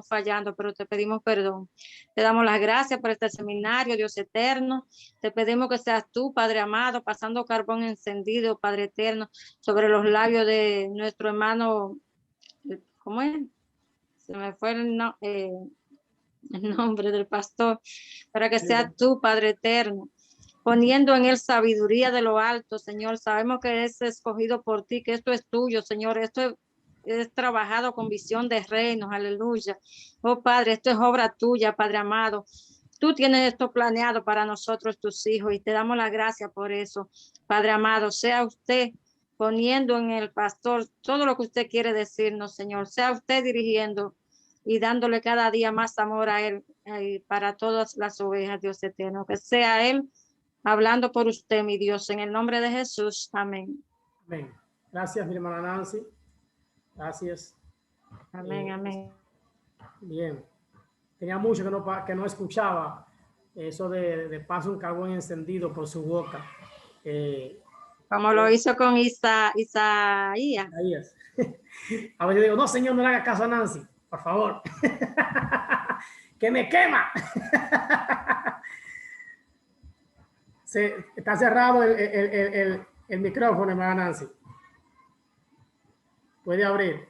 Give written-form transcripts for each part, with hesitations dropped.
fallando, pero te pedimos perdón. Te damos las gracias por este seminario, Dios eterno. Te pedimos que seas tú, Padre amado, pasando carbón encendido, Padre eterno, sobre los labios de nuestro hermano, ¿cómo es? Se me fue el nombre del pastor, para que seas tú, Padre eterno, poniendo en él sabiduría de lo alto, Señor. Sabemos que es escogido por ti, que esto es tuyo, Señor. Esto es trabajado con visión de reinos, aleluya. Oh Padre, esto es obra tuya, Padre amado. Tú tienes esto planeado para nosotros, tus hijos, y te damos la gracia por eso. Padre amado, sea usted poniendo en el pastor todo lo que usted quiere decirnos, Señor. Sea usted dirigiendo y dándole cada día más amor a él para todas las ovejas, Dios eterno. Que sea él hablando por usted, mi Dios, en el nombre de Jesús. Amén. Amén. Gracias, mi hermana Nancy. Gracias. Amén, amén. Bien. Tenía mucho que no escuchaba eso de paso un carbón encendido por su boca. Como lo hizo con Isaías. A veces digo, no, señor, no le haga caso a Nancy, por favor. Que me quema. Está cerrado el micrófono, hermana Nancy. Puede abrir.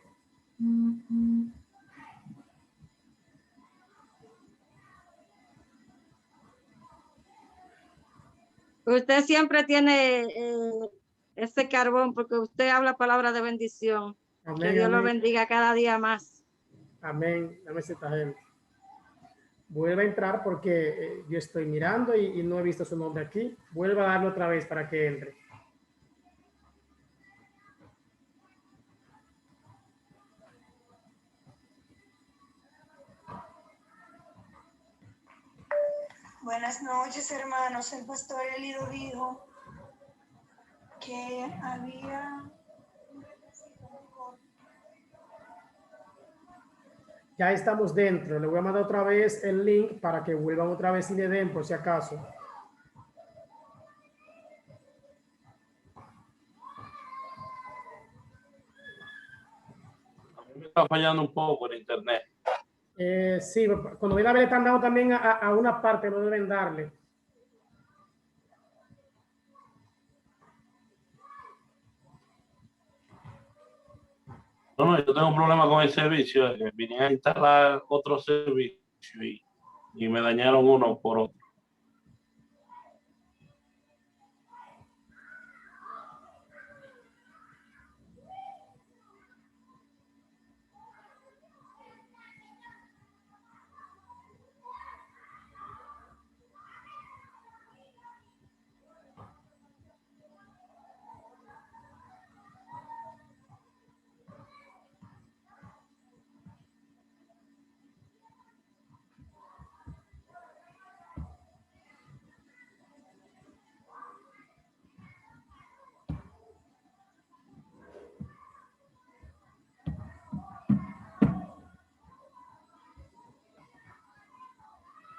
Usted siempre tiene ese carbón porque usted habla palabras de bendición. Amén, que Dios lo bendiga cada día más. Amén. Dame ese tajel. Vuelve a entrar porque yo estoy mirando y no he visto su nombre aquí. Vuelva a darle otra vez para que entre. Buenas noches, hermanos. El pastor Elido dijo que había... Ya estamos dentro. Le voy a mandar otra vez el link para que vuelvan otra vez y le den por si acaso. A mí me está fallando un poco el internet. Sí, cuando viene a ver le están dando también a una parte, no deben darle. No, yo tengo un problema con el servicio. Vine a instalar otro servicio y me dañaron uno por otro.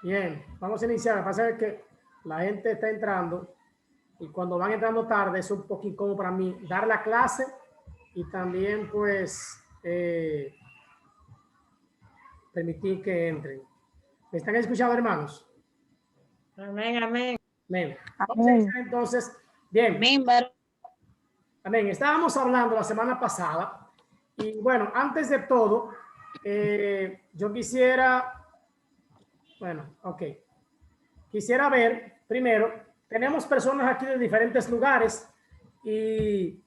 Bien, vamos a iniciar. Pasa que la gente está entrando y cuando van entrando tarde es un poco incómodo para mí dar la clase y también pues permitir que entren. ¿Me están escuchando, hermanos? Amén, amén. Amén. Vamos a iniciar entonces. Bien. Amén. Amén. Estábamos hablando la semana pasada y bueno, antes de todo, yo quisiera... Bueno, ok. Quisiera ver, primero, tenemos personas aquí de diferentes lugares y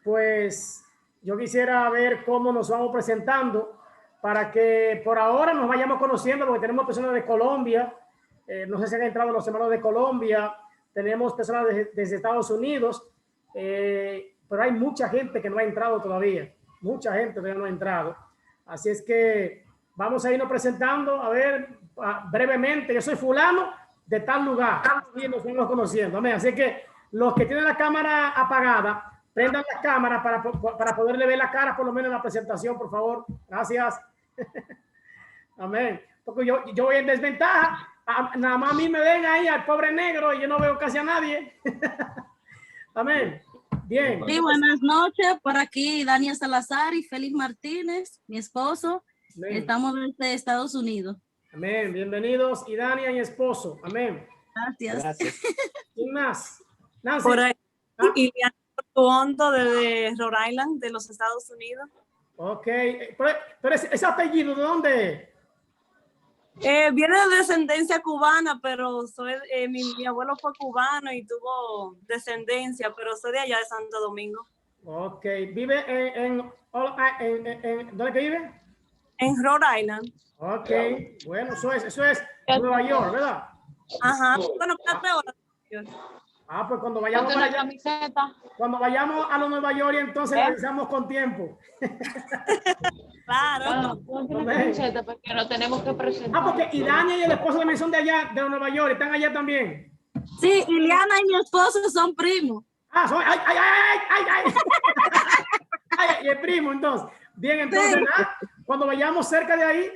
pues yo quisiera ver cómo nos vamos presentando para que por ahora nos vayamos conociendo porque tenemos personas de Colombia, no sé si han entrado los hermanos de Colombia, tenemos personas desde Estados Unidos, pero hay mucha gente que no ha entrado todavía, mucha gente todavía no ha entrado, así es que vamos a irnos presentando, a ver, brevemente, yo soy fulano de tal lugar, y nos vamos conociendo, amén. Así que los que tienen la cámara apagada, prendan la cámara para poderle ver la cara, por lo menos en la presentación, por favor, gracias. Amén, porque yo voy en desventaja, nada más a mí me ven ahí al pobre negro y yo no veo casi a nadie. Amén. Bien. Sí, buenas noches, por aquí Daniel Salazar y Félix Martínez, mi esposo. Amén. Estamos desde Estados Unidos. Amén. Bienvenidos, Idania y esposo. Amén. Gracias. Gracias. ¿Quién más? Nancy. Por ahí, Ah. Iliana Portuondo de Rhode Island, de los Estados Unidos. Ok. Pero ese apellido, ¿de dónde? Viene de descendencia cubana, pero soy, mi abuelo fue cubano y tuvo descendencia, pero soy de allá de Santo Domingo. Ok. ¿Vive ¿dónde que vive? En Rhode Island. Ok. Bueno, eso es Nueva York, ¿verdad? Ajá. Bueno, 4 horas. Ah, pues cuando vayamos para allá, cuando vayamos a los Nueva York, entonces le avisamos con tiempo. Claro. Porque lo tenemos que presentar. Ah, porque Idania y el esposo también son de allá, de Nueva York, están allá también. Sí, Iliana y mi esposo son primos. Ah, ay, y el primo, entonces. Bien, entonces, cuando vayamos cerca de ahí,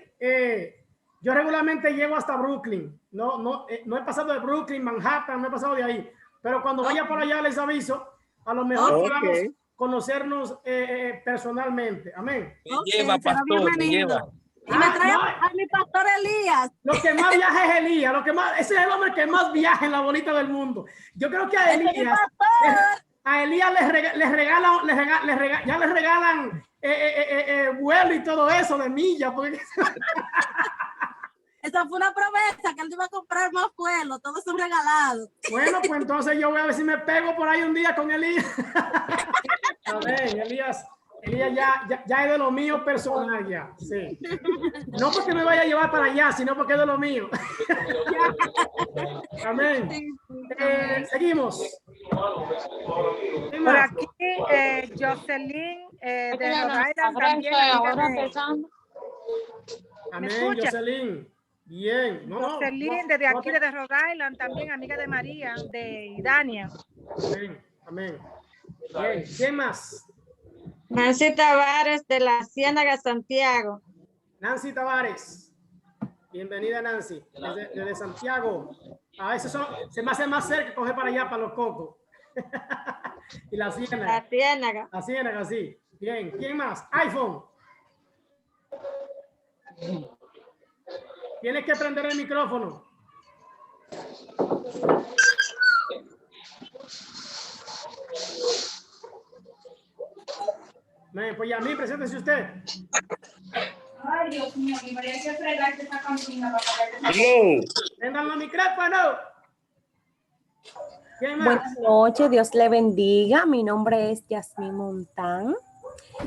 yo regularmente llego hasta Brooklyn. No he pasado de Brooklyn, Manhattan, no he pasado de ahí. Pero cuando vaya por allá les aviso, a lo mejor podamos conocernos personalmente. Amén. Me lleva, pastor, me lleva. Y me trae a mi pastor Elías. Lo que más viaja es Elías. Ese es el hombre que más viaja en la bolita del mundo. Yo creo que a Elías ya les regalan vuelo y todo eso de millas. Porque... Esa fue una promesa, que él iba a comprar más vuelos, todos son regalados. Bueno, pues entonces yo voy a ver si me pego por ahí un día con Elías. Amén, Elías ya es de lo mío personal ya, sí. No porque me vaya a llevar para allá, sino porque es de lo mío. Amén. Seguimos. Por aquí, Jocelyn de Rhode Island también. Amén, escucha? Jocelyn. Bien. Jocelyn desde aquí, desde Rhode Island, también amiga de María, de Idania. Amén, amén. Bien, ¿quién más? Nancy Tavares de la Ciénaga, Santiago. Nancy Tavares. Bienvenida, Nancy, desde Santiago. A veces se me hace más cerca coger para allá, para los cocos. Y la Ciénaga. La Ciénaga. La Ciénaga, sí. Bien, ¿quién más? iPhone. Tienes que prender el micrófono. Pues ya a mí, preséntese usted. Ay, Dios mío, me parece que fregarte esta cantina para Hello. Prendan el micrófono. ¿Quién más? Buenas noches, Dios le bendiga. Mi nombre es Yasmín Montán.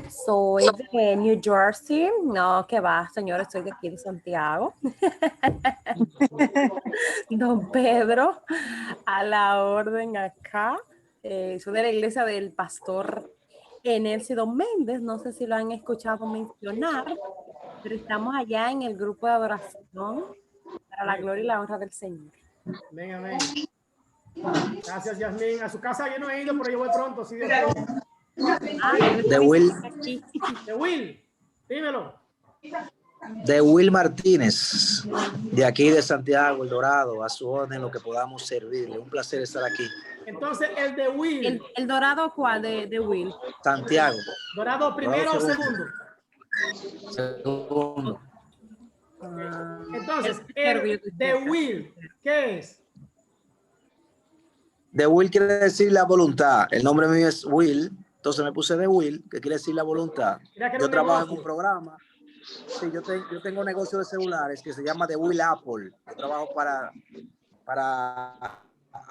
Soy de New Jersey. No, que va, señores, soy de aquí de Santiago. Don Pedro, a la orden acá. Soy de la iglesia del pastor Enelcido Méndez. No sé si lo han escuchado mencionar, pero estamos allá en el grupo de adoración para la gloria y la honra del Señor. Amén, amén. Gracias, Yasmín. A su casa yo no he ido, pero yo voy pronto. Sí, De Will. de Will, dímelo. De Will Martínez, de aquí de Santiago, El Dorado, a su orden, lo que podamos servirle. Un placer estar aquí. Entonces, el de Will. ¿El dorado cuál de Will? Santiago. ¿Dorado primero o segundo? Segundo. Entonces, el de Will, ¿qué es? De Will quiere decir la voluntad. El nombre mío es Will, entonces me puse de Will, que quiere decir la voluntad. Yo trabajo en un programa. Sí, yo tengo un negocio de celulares que se llama The Will Apple. Yo trabajo para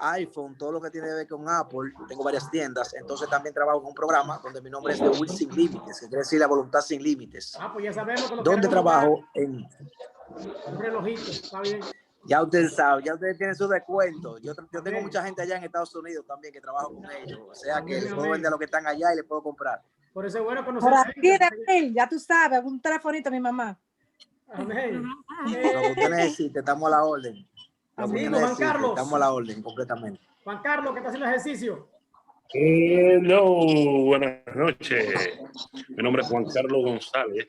iPhone, todo lo que tiene que ver con Apple. Tengo varias tiendas, entonces también trabajo en un programa donde mi nombre es The Will Sin Límites, que quiere decir la voluntad sin límites. Pues ya sabemos. ¿Dónde trabajo? En un relojito, está bien. Ya ustedes saben, ya ustedes tienen su descuento. Yo tengo mucha gente allá en Estados Unidos también que trabajo con ellos. O sea que les puedo vender a los que están allá y les puedo comprar. Por eso es bueno conocer. Por aquí, ya tú sabes, un telefonito, mi mamá. Amén. Lo que usted necesite, estamos a la orden. Juan Carlos. Estamos a la orden completamente. Juan Carlos, que está haciendo ejercicio. Hello, buenas noches. Mi nombre es Juan Carlos González,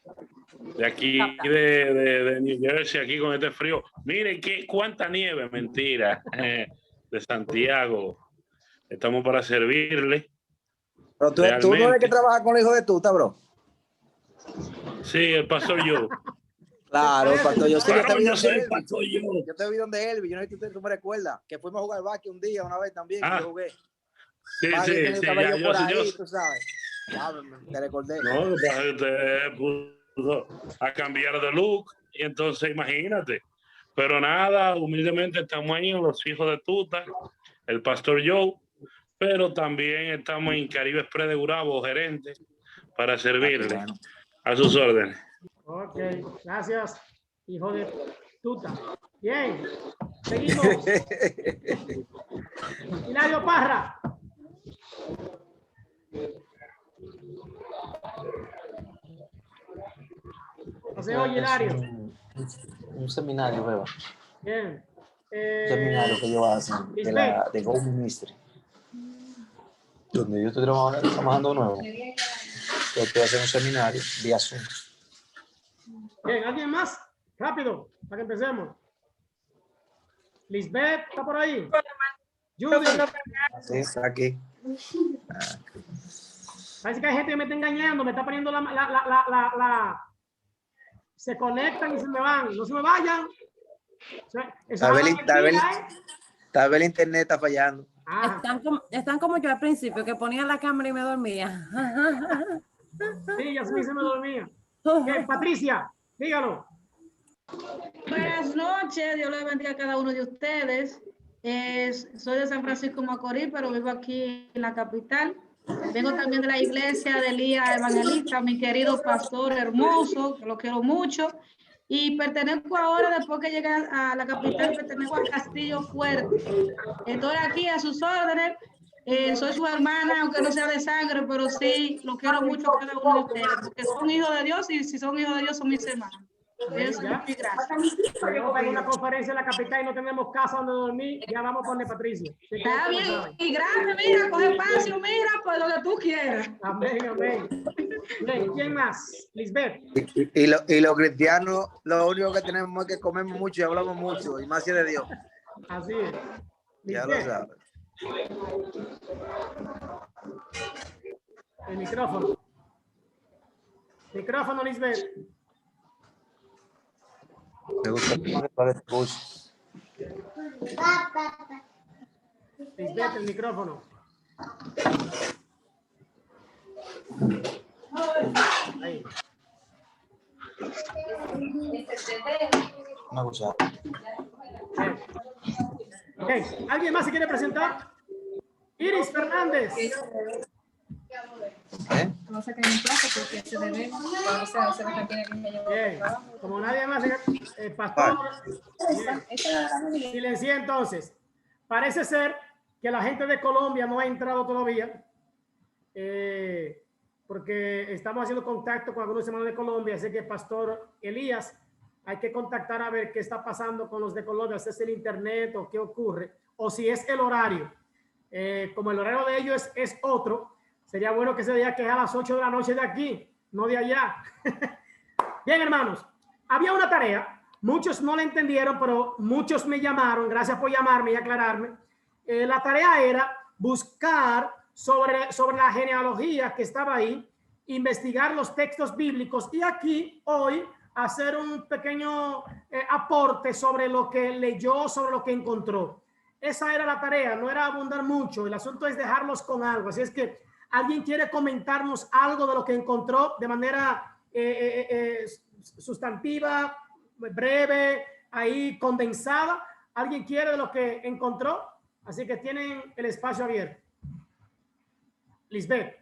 de aquí de New Jersey, aquí con este frío. Miren cuánta nieve, mentira, de Santiago. Estamos para servirle. Pero tú no eres que trabajas con el hijo de tuta, bro. Sí, el pastor yo. Claro, pastor, yo sé, Claro, yo soy el pastor yo. Yo te vi donde Elvis, yo no sé si tú me recuerdas, que fuimos a jugar básquet un día, una vez también, que yo jugué. Sí, sí, Tiene el sí, cabello ya, por ahí, tú sabes. Ya, te recordé. No, te puso a cambiar de look y entonces imagínate. Pero nada, humildemente estamos ahí en los hijos de Tuta, el pastor Joe, pero también estamos en Caribe Express de Gurabo, gerente, para servirle bueno. a sus órdenes. Ok, gracias, hijo de Tuta. Bien, seguimos. Hilario Parra. No se oye, Hilario. Un seminario, veo. Bien. Un seminario que ellos hacen de Go Ministry. Donde yo estoy trabajando nuevo. Yo estoy haciendo un seminario vía Zoom. Bien, ¿alguien más? Rápido, para que empecemos. Lisbeth, ¿está por ahí? Judy. Sí, está aquí. Parece que hay gente que me está engañando, me está poniendo se conectan y se me van. No se me vayan. Tal vez el internet está fallando. Están como yo al principio, que ponía la cámara y me dormía. Sí, así se me dormía. Patricia, dígalo. Buenas noches, Dios les bendiga a cada uno de ustedes. Soy de San Francisco Macorís, pero vivo aquí en la capital. Vengo también de la iglesia de Elías Evangelista, mi querido pastor hermoso, que lo quiero mucho. Y pertenezco ahora, después que llegué a la capital, pertenezco al Castillo Fuerte. Estoy aquí a sus órdenes. Soy su hermana, aunque no sea de sangre, pero sí, lo quiero mucho a cada uno de ustedes, porque son hijos de Dios y si son hijos de Dios son mis hermanos. Eso es mi gracia. Tenemos una conferencia en la capital y no tenemos casa donde dormir, ya vamos con Patricia. Está bien, y gracias, mira, coge espacio, mira, pues donde tú quieras. Amén, amén. Bien, ¿quién más? Lisbeth. Y los cristianos, lo único que tenemos es que comemos mucho y hablamos mucho, y más si es de Dios. Así es. Ya lo sabes. El micrófono. Micrófono, Lisbeth. Me gusta para escuchar. Lisbeth, el micrófono. Ahí. Una cosa. Okay. ¿Alguien más se quiere presentar? Iris Fernández. No sé qué es mi plazo porque se debe. O sea, se ve que tiene que me llevar. Como nadie más, pastor. Silencié entonces. Parece ser que la gente de Colombia no ha entrado todavía. Porque estamos haciendo contacto con algunos hermanos de Colombia. Así que, Pastor Elías, hay que contactar a ver qué está pasando con los de Colombia, si es el internet o qué ocurre, o si es el horario. Como el horario de ellos es otro, sería bueno que se diga que es a las 8 de la noche de aquí, no de allá. Bien, hermanos, había una tarea, muchos no la entendieron, pero muchos me llamaron, gracias por llamarme y aclararme. La tarea era buscar sobre la genealogía que estaba ahí, investigar los textos bíblicos y aquí hoy hacer un pequeño aporte sobre lo que leyó, sobre lo que encontró. Esa era la tarea, no era abundar mucho, el asunto es dejarlos con algo. Así es que alguien quiere comentarnos algo de lo que encontró de manera sustantiva, breve, ahí condensada. ¿Alguien quiere de lo que encontró? Así que tienen el espacio abierto. Lisbeth.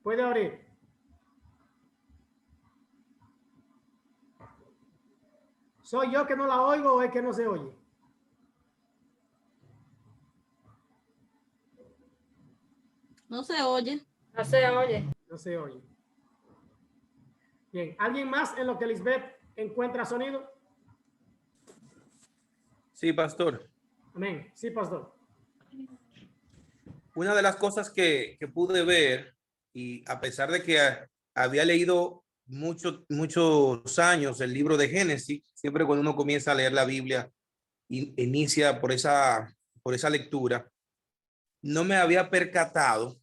Puede abrir. ¿Soy yo que no la oigo o es que no se oye? No se oye. No se oye. No se oye. Bien. ¿Alguien más en lo que Lisbeth encuentra sonido? Sí, pastor. Amén. Sí, pastor. Una de las cosas que pude ver, y a pesar de que había leído muchos años el libro de Génesis, siempre cuando uno comienza a leer la Biblia, inicia por esa lectura, no me había percatado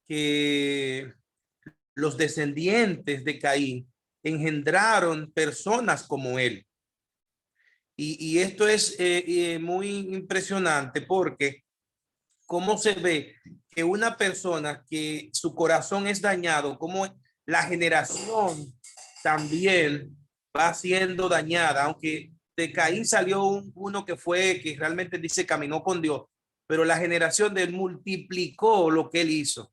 que los descendientes de Caín engendraron personas como él. Y esto es muy impresionante porque cómo se ve que una persona que su corazón es dañado, como la generación también va siendo dañada, aunque de Caín salió uno que realmente dice caminó con Dios, pero la generación de él multiplicó lo que él hizo.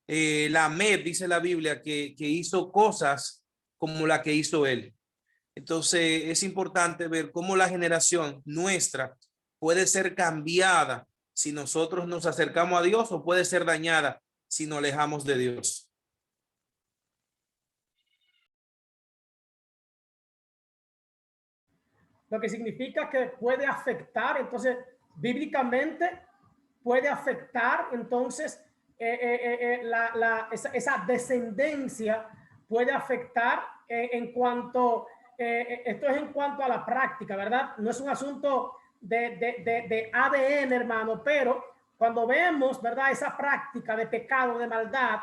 Lamed, dice la Biblia, que hizo cosas como la que hizo él. Entonces es importante ver cómo la generación nuestra puede ser cambiada si nosotros nos acercamos a Dios, o puede ser dañada si nos alejamos de Dios. Lo que significa que puede afectar, entonces, bíblicamente puede afectar, entonces, esa descendencia puede afectar en cuanto, esto es en cuanto a la práctica, ¿verdad? No es un asunto de ADN, hermano, pero cuando vemos, ¿verdad?, esa práctica de pecado, de maldad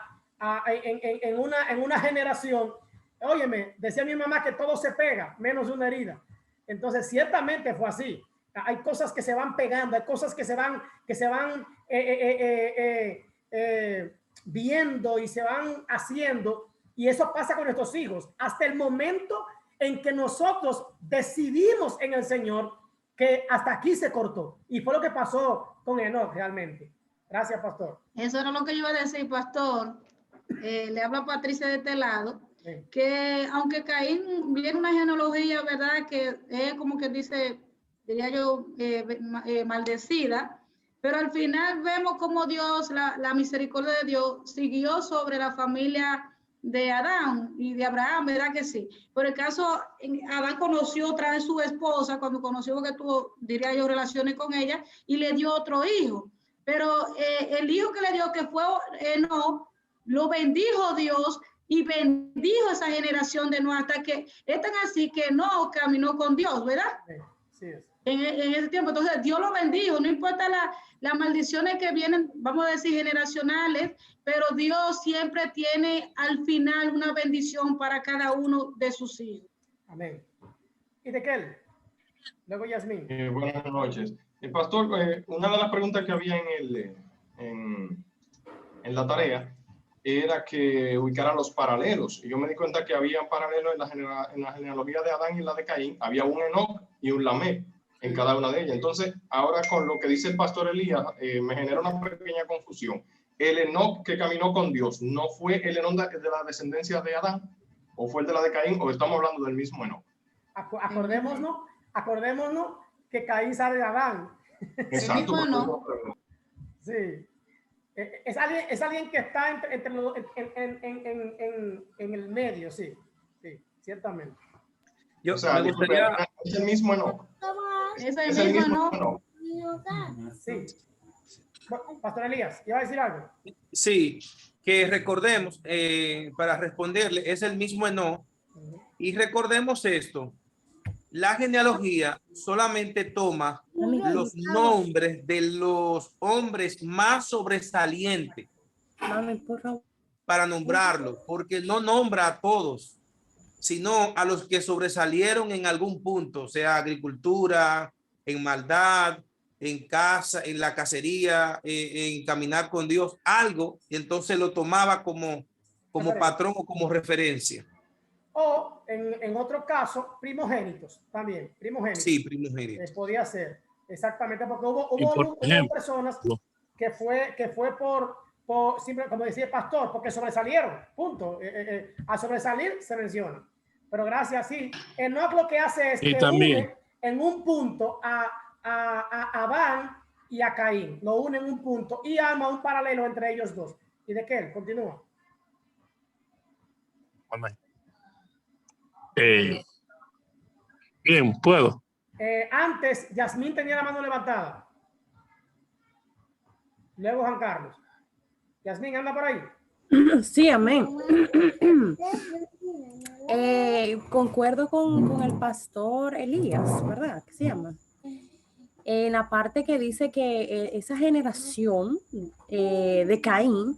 en una generación, óyeme, decía mi mamá que todo se pega, menos una herida. Entonces, ciertamente fue así. Hay cosas que se van pegando, hay cosas que se van viendo y se van haciendo, y eso pasa con nuestros hijos hasta el momento en que nosotros decidimos en el Señor que hasta aquí se cortó, y fue lo que pasó con Enoch realmente. Gracias, pastor. Eso era lo que yo iba a decir, pastor. Le habla Patricia de este lado. Sí. Que aunque Caín viene una genealogía, ¿verdad? Que es como que dice, diría yo, maldecida, pero al final vemos como Dios, la misericordia de Dios siguió sobre la familia de Adán y de Abraham, ¿verdad que sí? Por el caso, Adán conoció otra vez su esposa, cuando conoció que tuvo, diría yo, relaciones con ella, y le dio otro hijo. Pero el hijo que le dio, que fue Enoc, lo bendijo Dios, y bendijo esa generación de Noé, hasta que es tan así que no caminó con Dios, ¿verdad? Sí, sí. En ese tiempo. Entonces, Dios lo bendijo, no importa las maldiciones que vienen, vamos a decir, generacionales, pero Dios siempre tiene al final una bendición para cada uno de sus hijos. Amén. ¿Y de qué? Luego Yasmín. Buenas noches. Pastor, una de las preguntas que había en la tarea era que ubicaran los paralelos, y yo me di cuenta que había paralelos en la genealogía de Adán y la de Caín. Había un Enoc y un Lamed en cada una de ellas. Entonces, ahora con lo que dice el pastor Elías, me genera una pequeña confusión. ¿El Enoc que caminó con Dios no fue el Enoc de la descendencia de Adán, o fue el de la de Caín, o estamos hablando del mismo Enoc? Acordémonos que Caín sale de Adán. Exacto. Sí. Es alguien que está en el medio, sí, ciertamente. O sea, es el mismo Enoc. Es el mismo Enoc. Sí. Pastor Elías, ¿iba a decir algo? Sí, que recordemos, para responderle, es el mismo Enoc, y recordemos esto. La genealogía solamente toma los nombres de los hombres más sobresalientes para nombrarlos, porque no nombra a todos, sino a los que sobresalieron en algún punto, sea agricultura, en maldad, en casa, en la cacería, en caminar con Dios, algo, y entonces lo tomaba como patrón o como referencia. O en otro caso, primogénitos también, primogénitos. Sí, primogénitos. Podía ser, exactamente, porque hubo personas que fue por siempre, como decía el pastor, porque sobresalieron, punto. A sobresalir se menciona. Pero gracias, sí. Enoc lo que hace es que une en un punto a Adán y a Caín. Lo une en un punto y arma un paralelo entre ellos dos. ¿Y de qué? Continúa. Bien, puedo. Antes, Yasmín tenía la mano levantada. Luego Juan Carlos. Yasmín, anda por ahí. Sí, amén. Concuerdo con el pastor Elías, ¿verdad? ¿Qué se llama? En la parte que dice que esa generación de Caín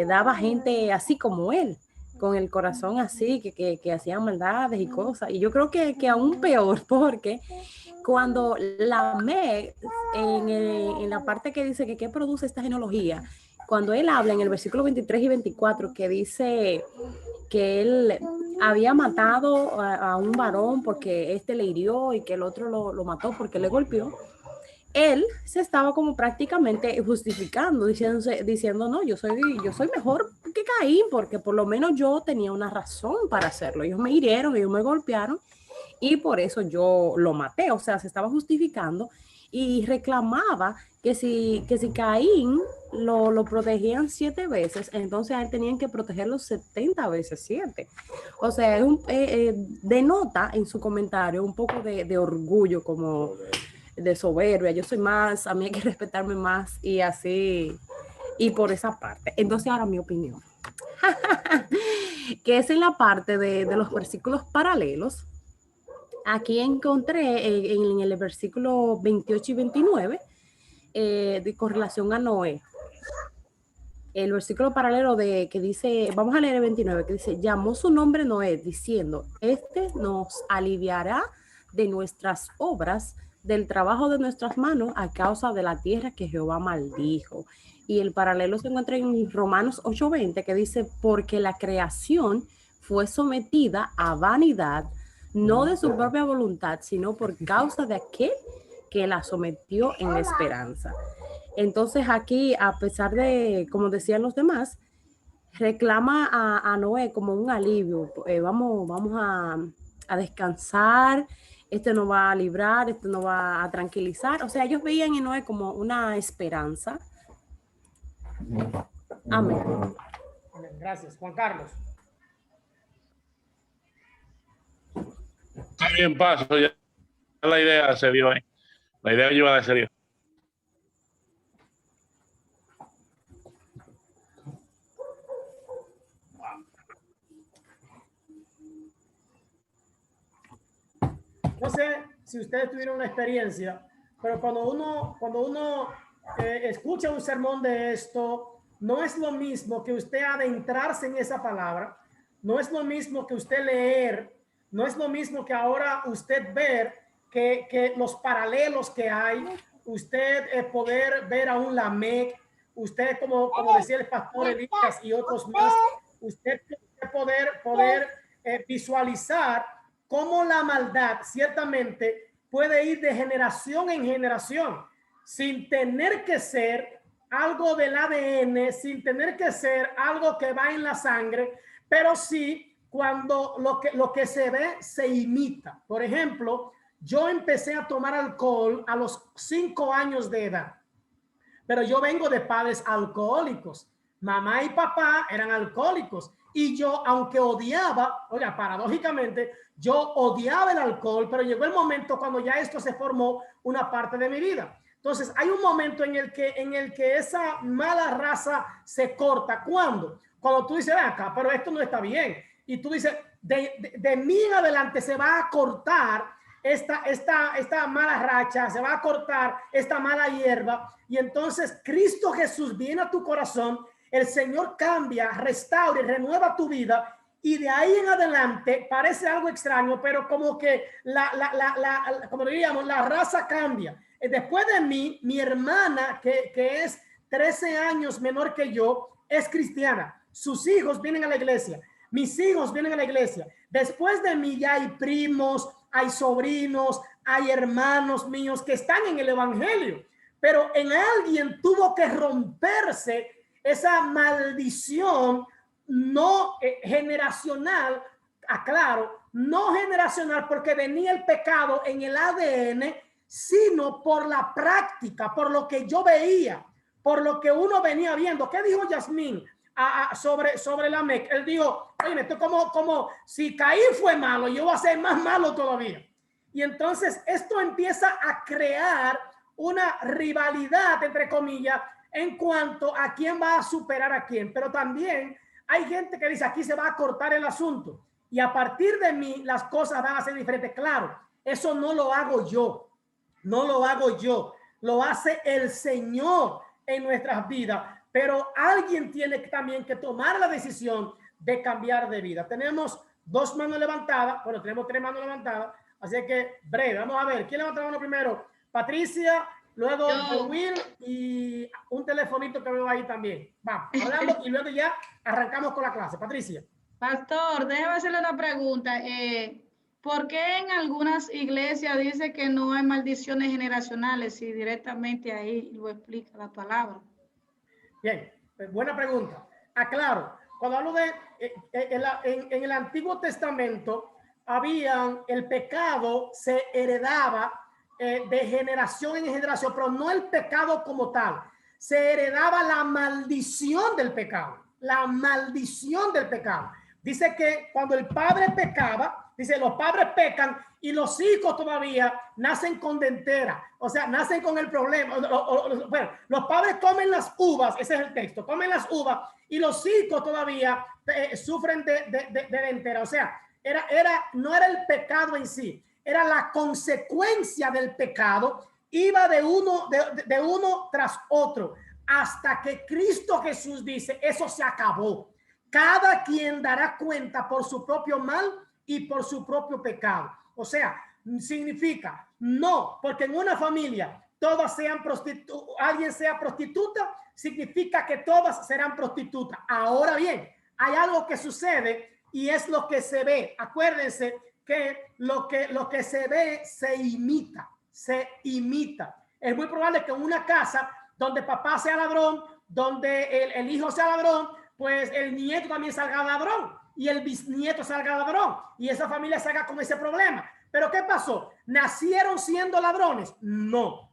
daba gente así como él, con el corazón así, que hacían maldades y cosas. Y yo creo que aún peor, porque cuando Lamec, en la parte que dice que qué produce esta genealogía, cuando él habla en el versículo 23 y 24, que dice que él había matado a un varón porque este le hirió y que el otro lo mató porque le golpeó, él se estaba como prácticamente justificando, diciendo no, yo soy mejor que Caín, porque por lo menos yo tenía una razón para hacerlo. Ellos me hirieron, ellos me golpearon y por eso yo lo maté. O sea, se estaba justificando y reclamaba que si Caín lo protegían 7 veces, entonces a él tenían que protegerlo 70 veces 7. O sea, denota en su comentario un poco de orgullo, como de soberbia. Yo soy más, a mí hay que respetarme más y así, y por esa parte. Entonces ahora mi opinión, que es en la parte de los versículos paralelos. Aquí encontré en el versículo 28 y 29 con relación a Noé. El versículo paralelo que dice, vamos a leer el 29, que dice, llamó su nombre Noé, diciendo, este nos aliviará de nuestras obras, del trabajo de nuestras manos, a causa de la tierra que Jehová maldijo. Y el paralelo se encuentra en Romanos 8:20, que dice, porque la creación fue sometida a vanidad, no de su propia voluntad, sino por causa de aquel que la sometió en la esperanza. Entonces aquí, a pesar de, como decían los demás, reclama a Noé como un alivio. Vamos a descansar, este nos va a librar, este nos va a tranquilizar. O sea, ellos veían en Noé como una esperanza. Amén. Gracias. Juan Carlos. Está bien, paso. Ya la idea se dio. La idea lleva de serio. No sé si ustedes tuvieron una experiencia, pero cuando uno escucha un sermón de esto, no es lo mismo que usted adentrarse en esa palabra, no es lo mismo que usted leer, no es lo mismo que ahora usted ver que los paralelos que hay, usted poder ver a un Lamec, usted como decía el pastor Elías y otros más, usted poder visualizar cómo la maldad ciertamente puede ir de generación en generación sin tener que ser algo del ADN, sin tener que ser algo que va en la sangre, pero sí cuando lo que se ve se imita. Por ejemplo, yo empecé a tomar alcohol a los 5 años de edad, pero yo vengo de padres alcohólicos. Mamá y papá eran alcohólicos y yo, aunque odiaba, oiga, paradójicamente, yo odiaba el alcohol, pero llegó el momento cuando ya esto se formó una parte de mi vida. Entonces, hay un momento en el que esa mala raza se corta. ¿Cuándo? Cuando tú dices, ven acá, pero esto no está bien. Y tú dices, de mí en adelante se va a cortar esta mala racha, se va a cortar esta mala hierba. Y entonces Cristo Jesús viene a tu corazón, el Señor cambia, restaura y renueva tu vida. Y de ahí en adelante parece algo extraño, pero como que como diríamos, la raza cambia. Después de mí, mi hermana, que es 13 años menor que yo, es cristiana. Sus hijos vienen a la iglesia. Mis hijos vienen a la iglesia. Después de mí ya hay primos, hay sobrinos, hay hermanos míos que están en el evangelio. Pero en alguien tuvo que romperse esa maldición no generacional, aclaro, no generacional porque venía el pecado en el ADN, sino por la práctica, por lo que yo veía, por lo que uno venía viendo. ¿Qué dijo Yasmín sobre Lamec? Él dijo, oye, esto como si Caín fue malo, yo voy a ser más malo todavía. Y entonces esto empieza a crear una rivalidad, entre comillas, en cuanto a quién va a superar a quién. Pero también hay gente que dice, aquí se va a cortar el asunto y a partir de mí las cosas van a ser diferentes. Claro, eso no lo hago yo, no lo hago yo, lo hace el Señor en nuestras vidas. pero alguien tiene también que tomar la decisión de cambiar de vida. Tenemos 2 manos levantadas, bueno, tenemos 3 manos levantadas, así que breve, vamos a ver, ¿quién levanta la mano primero? Patricia, luego Will y un telefonito que veo ahí también. Vamos, hablando y luego ya arrancamos con la clase. Patricia. Pastor, déjame hacerle una pregunta. ¿Por qué en algunas iglesias dice que no hay maldiciones generacionales si directamente ahí lo explica la palabra? Bien, buena pregunta. Aclaro, cuando hablo de en el Antiguo Testamento, el pecado se heredaba de generación en generación, pero no el pecado como tal. Se heredaba la maldición del pecado. La maldición del pecado. Dice que cuando el padre pecaba, dice los padres pecan y los hijos todavía nacen con dentera, o sea, nacen con el problema. Bueno, los padres comen las uvas, ese es el texto, comen las uvas y los hijos todavía sufren de dentera. O sea, no era el pecado en sí, era la consecuencia del pecado, iba de uno tras otro, hasta que Cristo Jesús dice, eso se acabó. Cada quien dará cuenta por su propio mal y por su propio pecado. O sea, significa no, porque en una familia todas sean alguien sea prostituta, significa que todas serán prostitutas. Ahora bien, hay algo que sucede y es lo que se ve. Acuérdense que lo que se ve se imita, Es muy probable que en una casa donde papá sea ladrón, donde el hijo sea ladrón, pues el nieto también salga ladrón y el bisnieto salga ladrón y esa familia salga con ese problema. Pero ¿qué pasó? ¿Nacieron siendo ladrones? No,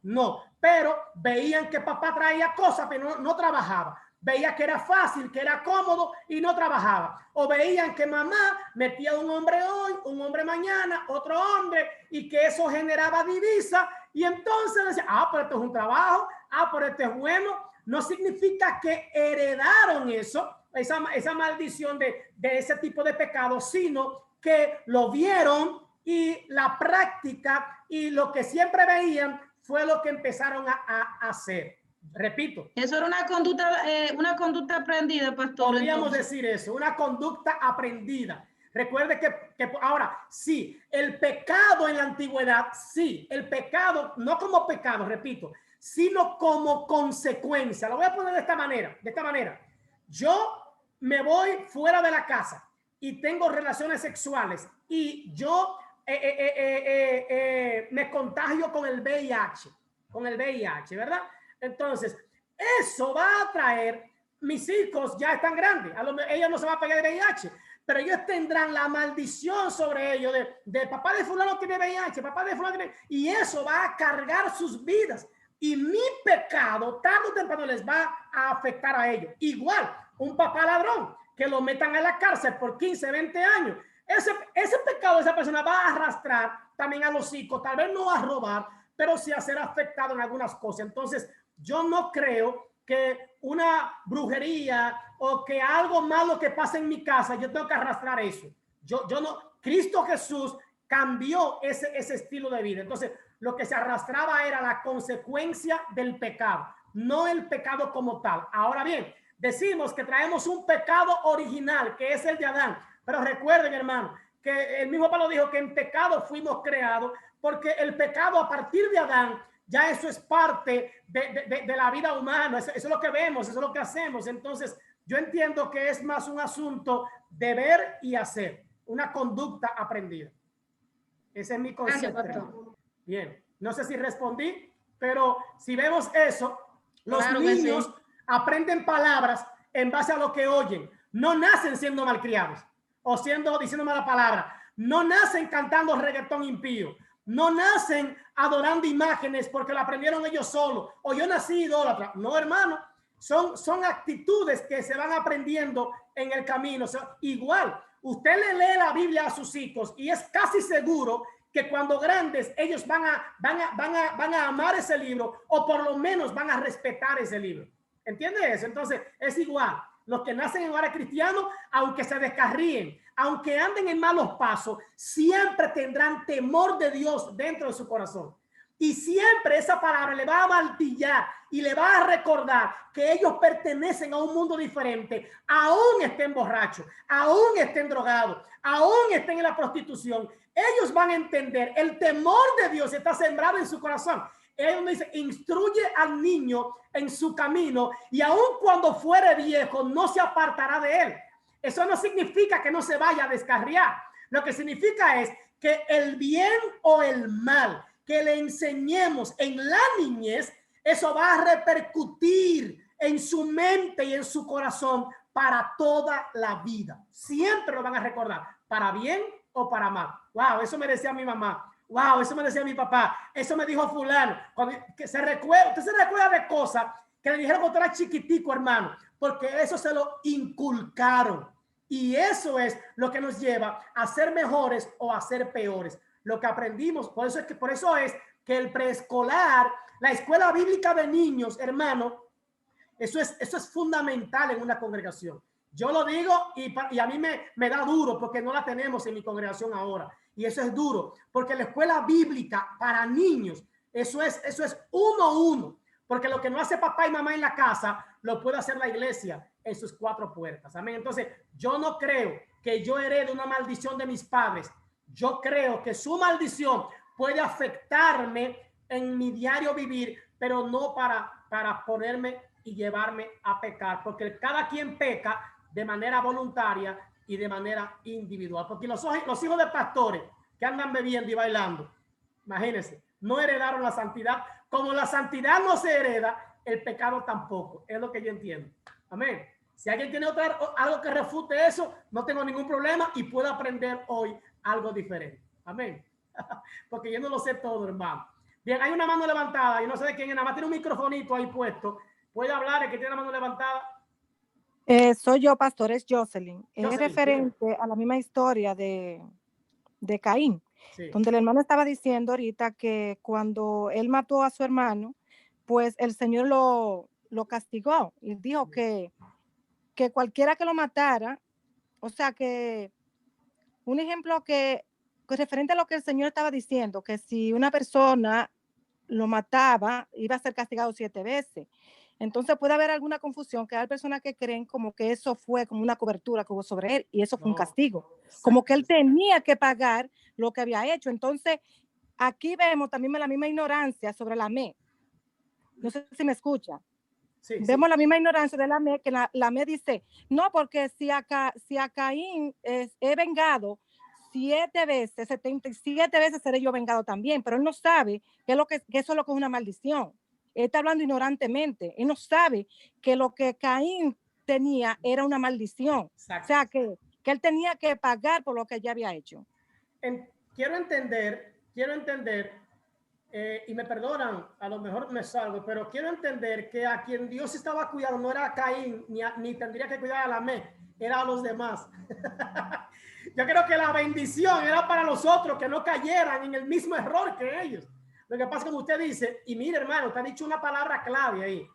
pero veían que papá traía cosas pero no trabajaba. Veía que era fácil, que era cómodo y no trabajaba. O veían que mamá metía un hombre hoy, un hombre mañana, otro hombre, y que eso generaba divisa. Y entonces decían, pero esto es un trabajo, pero esto es bueno. No significa que heredaron esa maldición de ese tipo de pecado, sino que lo vieron y la práctica y lo que siempre veían fue lo que empezaron a hacer. Repito. Eso era una conducta aprendida, pastor. Podríamos decir eso, una conducta aprendida. Recuerde que ahora, sí, el pecado en la antigüedad, sí, el pecado, no como pecado, repito, sino como consecuencia. Lo voy a poner de esta manera. Yo me voy fuera de la casa y tengo relaciones sexuales y yo me contagio con el VIH, ¿verdad? Entonces, eso va a traer, mis hijos ya están grandes, ellos no se van a pegar el VIH, pero ellos tendrán la maldición sobre ellos de papá de fulano tiene VIH, papá de fulano tiene, y eso va a cargar sus vidas. Y mi pecado, tarde o temprano, les va a afectar a ellos. Igual, un papá ladrón, que lo metan a la cárcel por 15, 20 años. Ese pecado de esa persona va a arrastrar también a los hijos, tal vez no a robar, pero sí a ser afectado en algunas cosas. Entonces, yo no creo que una brujería o que algo malo que pase en mi casa, yo tengo que arrastrar eso. Yo no, Cristo Jesús cambió ese estilo de vida. Entonces, lo que se arrastraba era la consecuencia del pecado, no el pecado como tal. Ahora bien, decimos que traemos un pecado original, que es el de Adán. Pero recuerden, hermano, que el mismo Pablo dijo que en pecado fuimos creados, porque el pecado a partir de Adán, ya eso es parte de la vida humana. Eso es lo que vemos, eso es lo que hacemos. Entonces, yo entiendo que es más un asunto de ver y hacer, una conducta aprendida. Ese es mi concepto. Bien, no sé si respondí, pero si vemos eso, los niños aprenden palabras en base a lo que oyen. No nacen siendo malcriados o diciendo mala palabra. No nacen cantando reggaetón impío. No nacen adorando imágenes porque lo aprendieron ellos solos. O yo nací idólatra. No, hermano. Son actitudes que se van aprendiendo en el camino. O sea, igual, usted le lee la Biblia a sus hijos y es casi seguro que cuando grandes ellos van a amar ese libro o por lo menos van a respetar ese libro. ¿Entiende eso? Entonces, es igual. Los que nacen en hogares cristianos, aunque se descarríen, aunque anden en malos pasos, siempre tendrán temor de Dios dentro de su corazón. Y siempre esa palabra le va a martillar y le va a recordar que ellos pertenecen a un mundo diferente, aún estén borrachos, aún estén drogados, aún estén en la prostitución. Ellos van a entender, el temor de Dios está sembrado en su corazón. Él dice, instruye al niño en su camino y aun cuando fuere viejo no se apartará de él. Eso no significa que no se vaya a descarriar. Lo que significa es que el bien o el mal que le enseñemos en la niñez, eso va a repercutir en su mente y en su corazón para toda la vida. Siempre lo van a recordar, para bien o para mal. Wow, eso me decía mi mamá. Wow, eso me decía mi papá. Eso me dijo fulano. Usted se recuerda de cosas que le dijeron cuando era chiquitico, hermano, porque eso se lo inculcaron. Y eso es lo que nos lleva a ser mejores o a ser peores. Lo que aprendimos, por eso es que el preescolar, la escuela bíblica de niños, hermano, eso es fundamental en una congregación. Yo lo digo y a mí me da duro porque no la tenemos en mi congregación ahora. Y eso es duro, porque la escuela bíblica para niños, eso es 1-1. Porque lo que no hace papá y mamá en la casa, lo puede hacer la iglesia en sus 4 puertas. Amén. Entonces, yo no creo que yo herede una maldición de mis padres. Yo creo que su maldición puede afectarme en mi diario vivir, pero no para ponerme y llevarme a pecar, porque cada quien peca de manera voluntaria y de manera individual. Porque los hijos de pastores que andan bebiendo y bailando, imagínense, no heredaron la santidad. Como la santidad no se hereda, el pecado tampoco. Es lo que yo entiendo. Amén. Si alguien tiene algo que refute eso, no tengo ningún problema y puedo aprender hoy algo diferente. Amén. Porque yo no lo sé todo, hermano. Bien, hay una mano levantada. Yo no sé de quién es. Nada más tiene un microfonito ahí puesto. ¿Puede hablar el que tiene la mano levantada? Soy yo, pastor, es Jocelyn. Es referente a la misma historia de Caín, sí, donde el hermano estaba diciendo ahorita que cuando él mató a su hermano, pues el Señor lo castigó y dijo que cualquiera que lo matara, o sea que un ejemplo que referente a lo que el Señor estaba diciendo, que si una persona lo mataba, iba a ser castigado 7 veces. Entonces puede haber alguna confusión, que hay personas que creen como que eso fue como una cobertura que hubo sobre él y eso fue un castigo, como que él tenía que pagar lo que había hecho. Entonces aquí vemos también la misma ignorancia sobre Lamé. No sé si me escucha. Sí, vemos la misma ignorancia de Lamé, que Lamé dice, no, porque si a Caín he vengado 7 veces, 77 veces seré yo vengado también, pero él no sabe que eso es lo que es una maldición. Él está hablando ignorantemente. Él no sabe que lo que Caín tenía era una maldición. Exacto. O sea, que él tenía que pagar por lo que ya había hecho. Quiero entender, y me perdonan, a lo mejor me salgo, pero quiero entender que a quien Dios estaba cuidando no era a Caín, ni tendría que cuidar a Lamé, era a los demás. Yo creo que la bendición era para los otros, que no cayeran en el mismo error que ellos. Lo que pasa, como usted dice, y mire, hermano, te ha dicho una palabra clave ahí.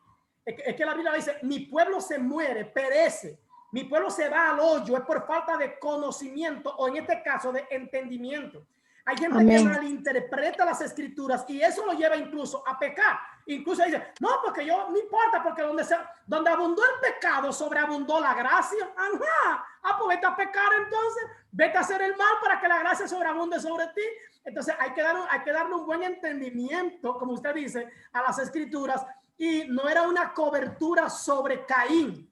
Es que la Biblia dice, mi pueblo se muere, perece. Mi pueblo se va al hoyo, es por falta de conocimiento o en este caso de entendimiento. Hay gente que malinterpreta las escrituras y eso lo lleva incluso a pecar. Incluso dice, no, porque yo no importa, porque donde abundó el pecado, sobreabundó la gracia. Ajá. Pues vete a pecar entonces, vete a hacer el mal para que la gracia sobreabunde sobre ti. Entonces hay que darle un buen entendimiento, como usted dice, a las escrituras. Y no era una cobertura sobre Caín,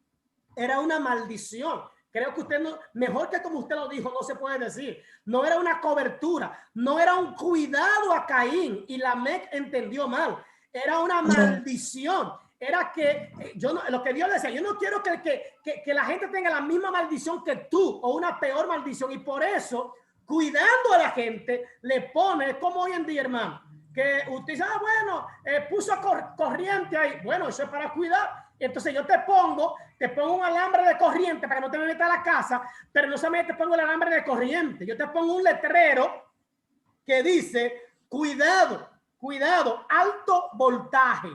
era una maldición. Creo que usted mejor que como usted lo dijo, no se puede decir. No era una cobertura, no era un cuidado a Caín y Lamec entendió mal. Era una maldición. Era que lo que Dios decía, yo no quiero que la gente tenga la misma maldición que tú o una peor maldición. Y por eso, cuidando a la gente, le pone, como hoy en día, hermano, que usted dice, bueno, puso corriente ahí. Bueno, eso es para cuidar. Entonces yo te pongo un alambre de corriente para que no te me metas a la casa, pero no solamente te pongo el alambre de corriente, yo te pongo un letrero que dice, cuidado, alto voltaje.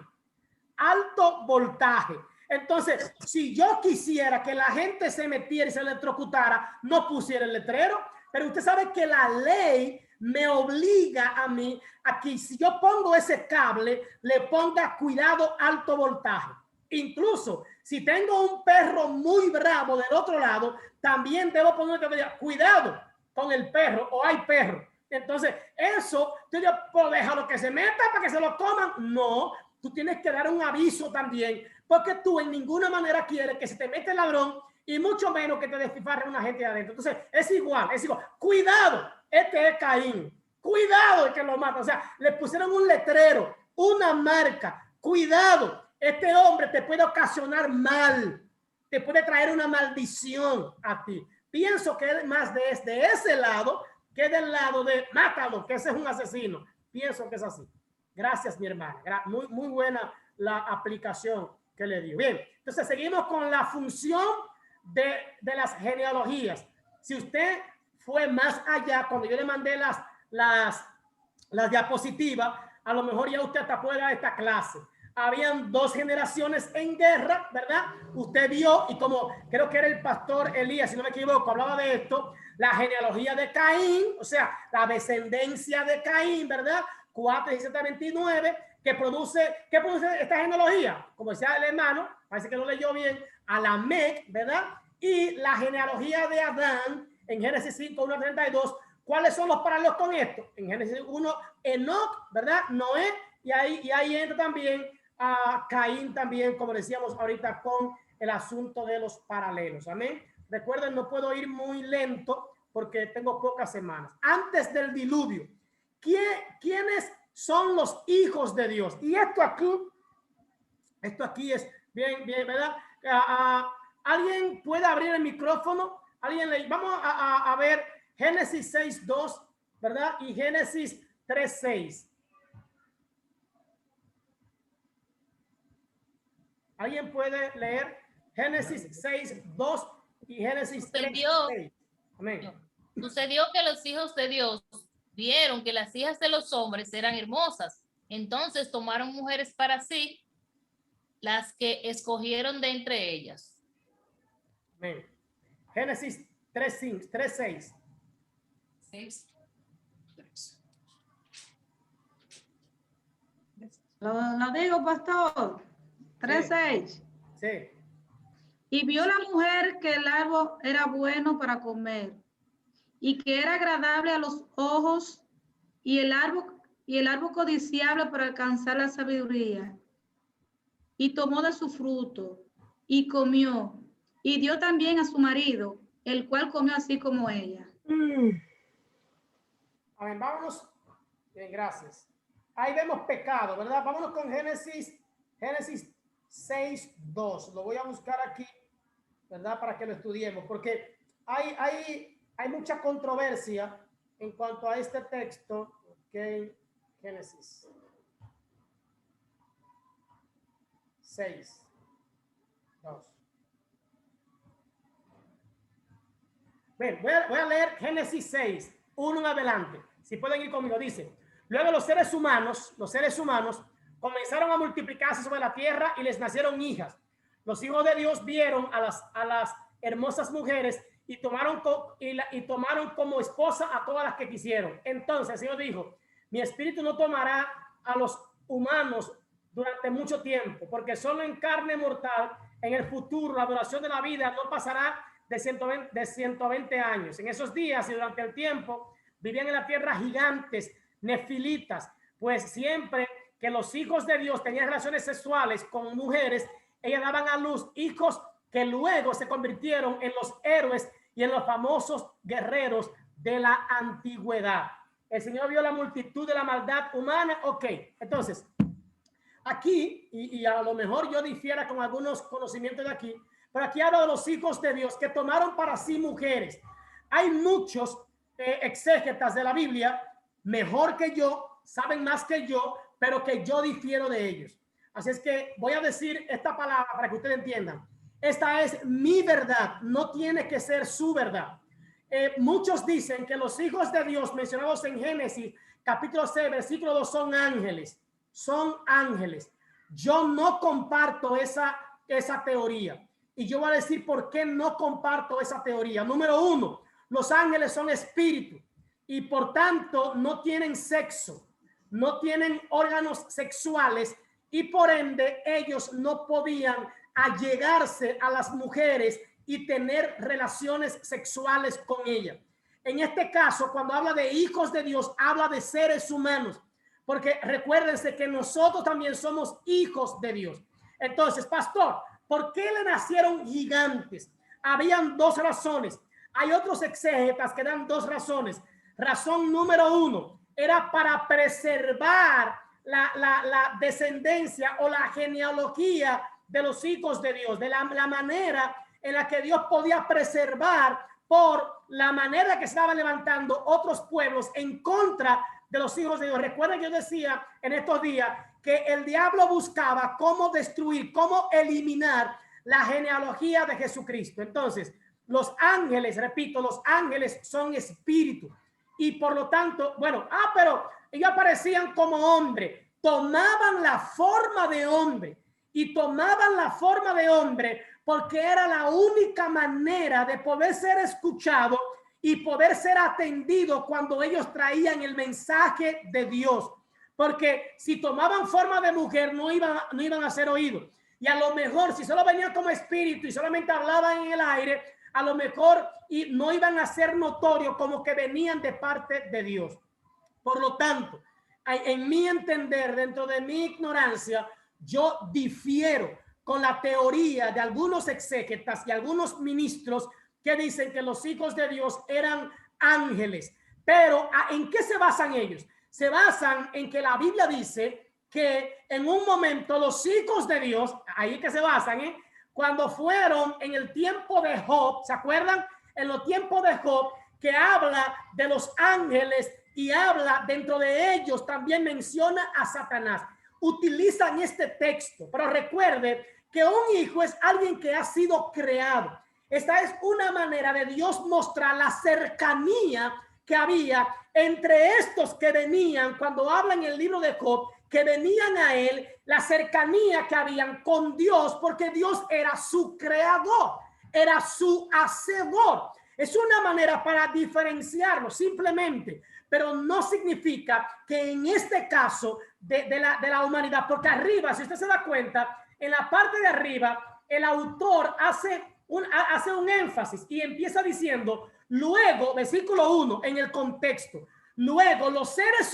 Entonces, si yo quisiera que la gente se metiera y se electrocutara, no pusiera el letrero, pero usted sabe que la ley me obliga a mí a que si yo pongo ese cable, le ponga cuidado alto voltaje. Incluso si tengo un perro muy bravo del otro lado, también debo poner cuidado con el perro o hay perro. Entonces, eso, yo puedo dejarlo que se meta para que se lo coman. No, tú tienes que dar un aviso también, porque tú en ninguna manera quieres que se te mete el ladrón y mucho menos que te despifarre una gente de adentro. Entonces, es igual. Cuidado, este es Caín. Cuidado de que lo mata. O sea, le pusieron un letrero, una marca. Cuidado, este hombre te puede ocasionar mal. Te puede traer una maldición a ti. Pienso que es más de ese lado que del lado de mátalo, que ese es un asesino. Pienso que es así. Gracias, mi hermana. Muy buena la aplicación que le dio. Bien, entonces seguimos con la función de las genealogías. Si usted fue más allá, cuando yo le mandé las diapositivas, a lo mejor ya usted hasta puede dar esta clase. Habían 2 generaciones en guerra, ¿verdad? Usted vio, y como creo que era el pastor Elías, si no me equivoco, hablaba de esto, la genealogía de Caín, o sea, la descendencia de Caín, ¿verdad? 4, 17, 29, ¿qué produce esta genealogía? Como decía el hermano, parece que no leyó bien, a Lamec, ¿verdad? Y la genealogía de Adán, en Génesis 5, 1, 32, ¿cuáles son los paralelos con esto? En Génesis 1, Enoc, ¿verdad? Noé, y ahí entra también a Caín también, como decíamos ahorita, con el asunto de los paralelos. Amén. Recuerden, no puedo ir muy lento porque tengo pocas semanas. Antes del diluvio, ¿quiénes son los hijos de Dios? Y esto aquí es bien, ¿verdad? ¿Alguien puede abrir el micrófono? Vamos a ver Génesis 6:2, ¿verdad? Y Génesis 3:6. ¿Alguien puede leer Génesis 6:2 y Génesis 3:6? Amén. Sucedió que los hijos de Dios vieron que las hijas de los hombres eran hermosas. Entonces tomaron mujeres para sí, las que escogieron de entre ellas. Amén. Génesis 3:6. Lo digo, pastor. 3:6. Sí. Y vio la mujer que el árbol era bueno para comer y que era agradable a los ojos y el árbol codiciable para alcanzar la sabiduría. Y tomó de su fruto y comió y dio también a su marido, el cual comió así como ella. Amén. Vámonos. Bien, gracias. Ahí vemos pecado, ¿verdad? Vámonos con Génesis 6:2. Lo voy a buscar aquí, ¿verdad? Para que lo estudiemos, porque hay mucha controversia en cuanto a este texto que en Génesis 6:2. Ven, voy a leer Génesis 6:1 en adelante. Si pueden ir conmigo, dice: luego los seres humanos comenzaron a multiplicarse sobre la tierra y les nacieron hijas. Los hijos de Dios vieron a las hermosas mujeres y tomaron como esposa a todas las que quisieron. Entonces el Señor dijo: mi espíritu no tomará a los humanos durante mucho tiempo, porque solo en carne mortal, en el futuro, la duración de la vida no pasará de 120 años. En esos días y durante el tiempo vivían en la tierra gigantes, nefilitas, pues siempre que los hijos de Dios tenían relaciones sexuales con mujeres, ellas daban a luz hijos que luego se convirtieron en los héroes y en los famosos guerreros de la antigüedad. El Señor vio la multitud de la maldad humana. Ok, entonces, aquí, y a lo mejor yo difiera con algunos conocimientos de aquí, pero aquí habla de los hijos de Dios que tomaron para sí mujeres. Hay muchos exégetas de la Biblia, mejor que yo, saben más que yo, pero que yo difiero de ellos. Así es que voy a decir esta palabra para que ustedes entiendan. Esta es mi verdad, no tiene que ser su verdad. Muchos dicen que los hijos de Dios mencionados en Génesis capítulo 6, versículo 2 son ángeles. Son ángeles. Yo no comparto esa teoría. Y yo voy a decir por qué no comparto esa teoría. Número uno, los ángeles son espíritus. y por tanto no tienen sexo, no tienen órganos sexuales y por ende ellos no podían allegarse a las mujeres y tener relaciones sexuales con ellas. En este caso, cuando habla de hijos de Dios, habla de seres humanos, porque recuérdense que nosotros también somos hijos de Dios. Entonces, pastor, ¿por qué le nacieron gigantes? Habían dos razones. Hay otros exégetas que dan dos razones. Razón número uno era para preservar la descendencia o la genealogía de los hijos de Dios, de la manera en la que Dios podía preservar por la manera que estaban levantando otros pueblos en contra de los hijos de Dios. Recuerden que yo decía en estos días que el diablo buscaba cómo destruir, cómo eliminar la genealogía de Jesucristo. Entonces, los ángeles, repito, los ángeles son espíritus y por lo tanto, bueno, pero ellos aparecían como hombre, tomaban la forma de hombre y tomaban la forma de hombre porque era la única manera de poder ser escuchado y poder ser atendido cuando ellos traían el mensaje de Dios. Porque si tomaban forma de mujer no iban a ser oídos. Y a lo mejor si solo venían como espíritu y solamente hablaban en el aire, a lo mejor y no iban a ser notorios como que venían de parte de Dios. Por lo tanto, en mi entender, dentro de mi ignorancia, yo difiero con la teoría de algunos exégetas y algunos ministros que dicen que los hijos de Dios eran ángeles. Pero ¿en qué se basan ellos? Se basan en que la Biblia dice que en un momento los hijos de Dios, ahí que se basan, cuando fueron en el tiempo de Job, ¿se acuerdan? En los tiempos de Job, que habla de los ángeles y habla dentro de ellos, también menciona a Satanás. Utilizan este texto, pero recuerde que un hijo es alguien que ha sido creado. Esta es una manera de Dios mostrar la cercanía que había entre estos que venían, cuando hablan en el libro de Job, que venían a él, la cercanía que habían con Dios, porque Dios era su creador, era su hacedor. Es una manera para diferenciarlo simplemente, pero no significa que en este caso de la humanidad, porque arriba, si usted se da cuenta, en la parte de arriba, el autor hace un énfasis y empieza diciendo, luego, versículo 1, en el contexto, luego los seres